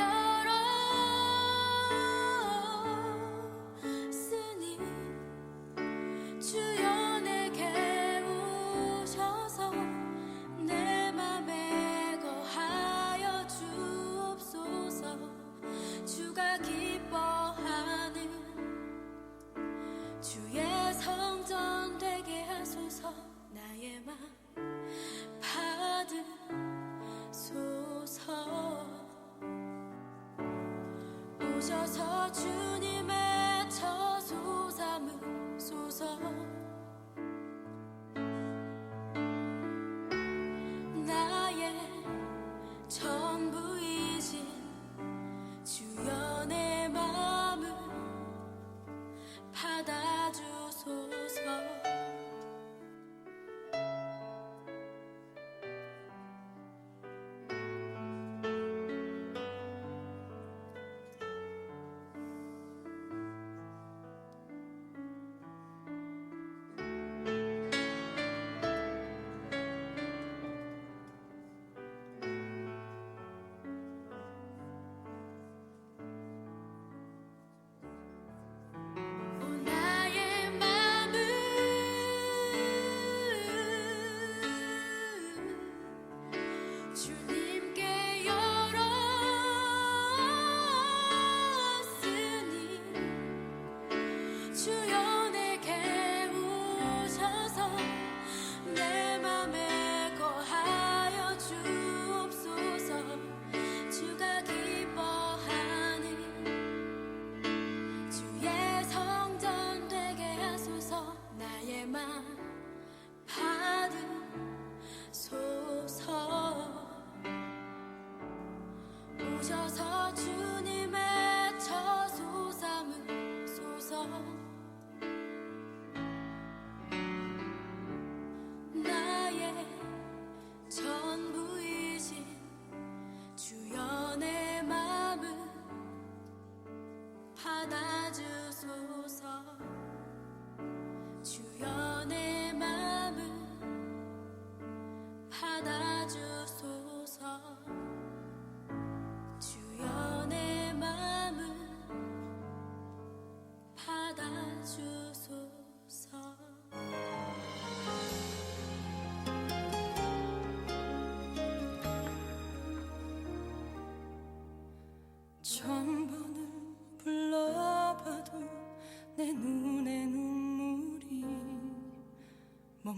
열었으니 주여 내게 오셔서 내 맘에 거하여 주옵소서. 주가 기뻐하는 주의 성전 되게 하소서. 나의 맘 받으소서. 오셔서 주님의 저소 삼으소서. 나의 전부이신 주여 내 맘을 받아주소서.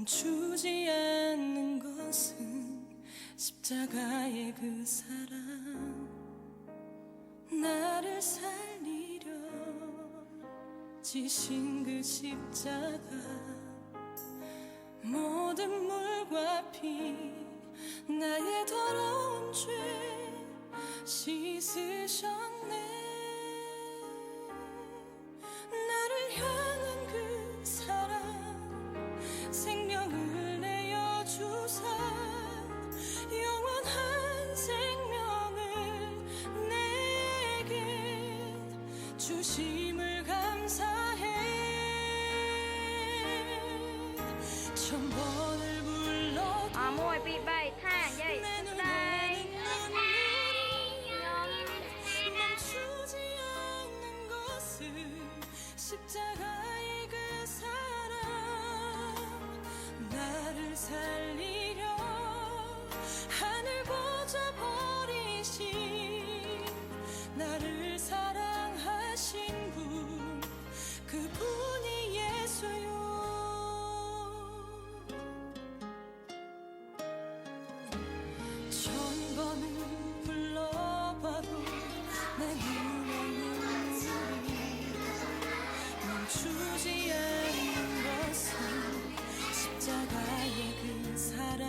멈추지 않는 것은 십자가의 그 사랑 나를 살리려 지신 그 십자가 모든 물과 피 나의 더러운 죄 씻으셨네 나를 향한 그 사랑 생명을 내어주사 영원한 생명을 내게 주심을 감사해 천 번을 불러도 Mùi bị bậy thả dậy 내 đây 눈물을 멈추지 않는 것은 십자가의 그 사랑 나를 살리려 하늘 보자 버리신 나를 사랑하신 분 그분이 예수요 천 번을 불러봐도 내 눈에 눈물이 멈추지 않는 것은 십자가의 그 사랑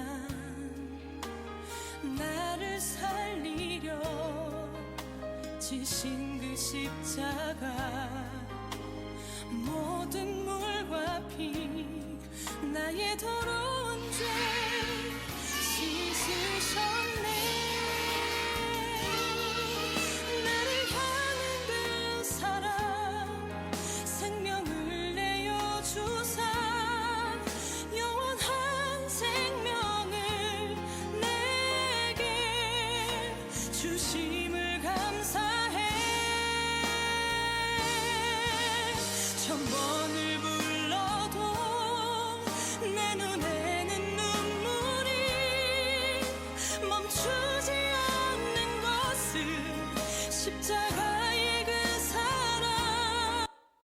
나를 살리려 지신 그 십자가 모든 물과 피 나의 더러운 죄 씻으셨네 나를 향한 그 사랑 생명을 내어주사 영원한 생명을 내게 주심을 감사해 천 번을 불러도 내 눈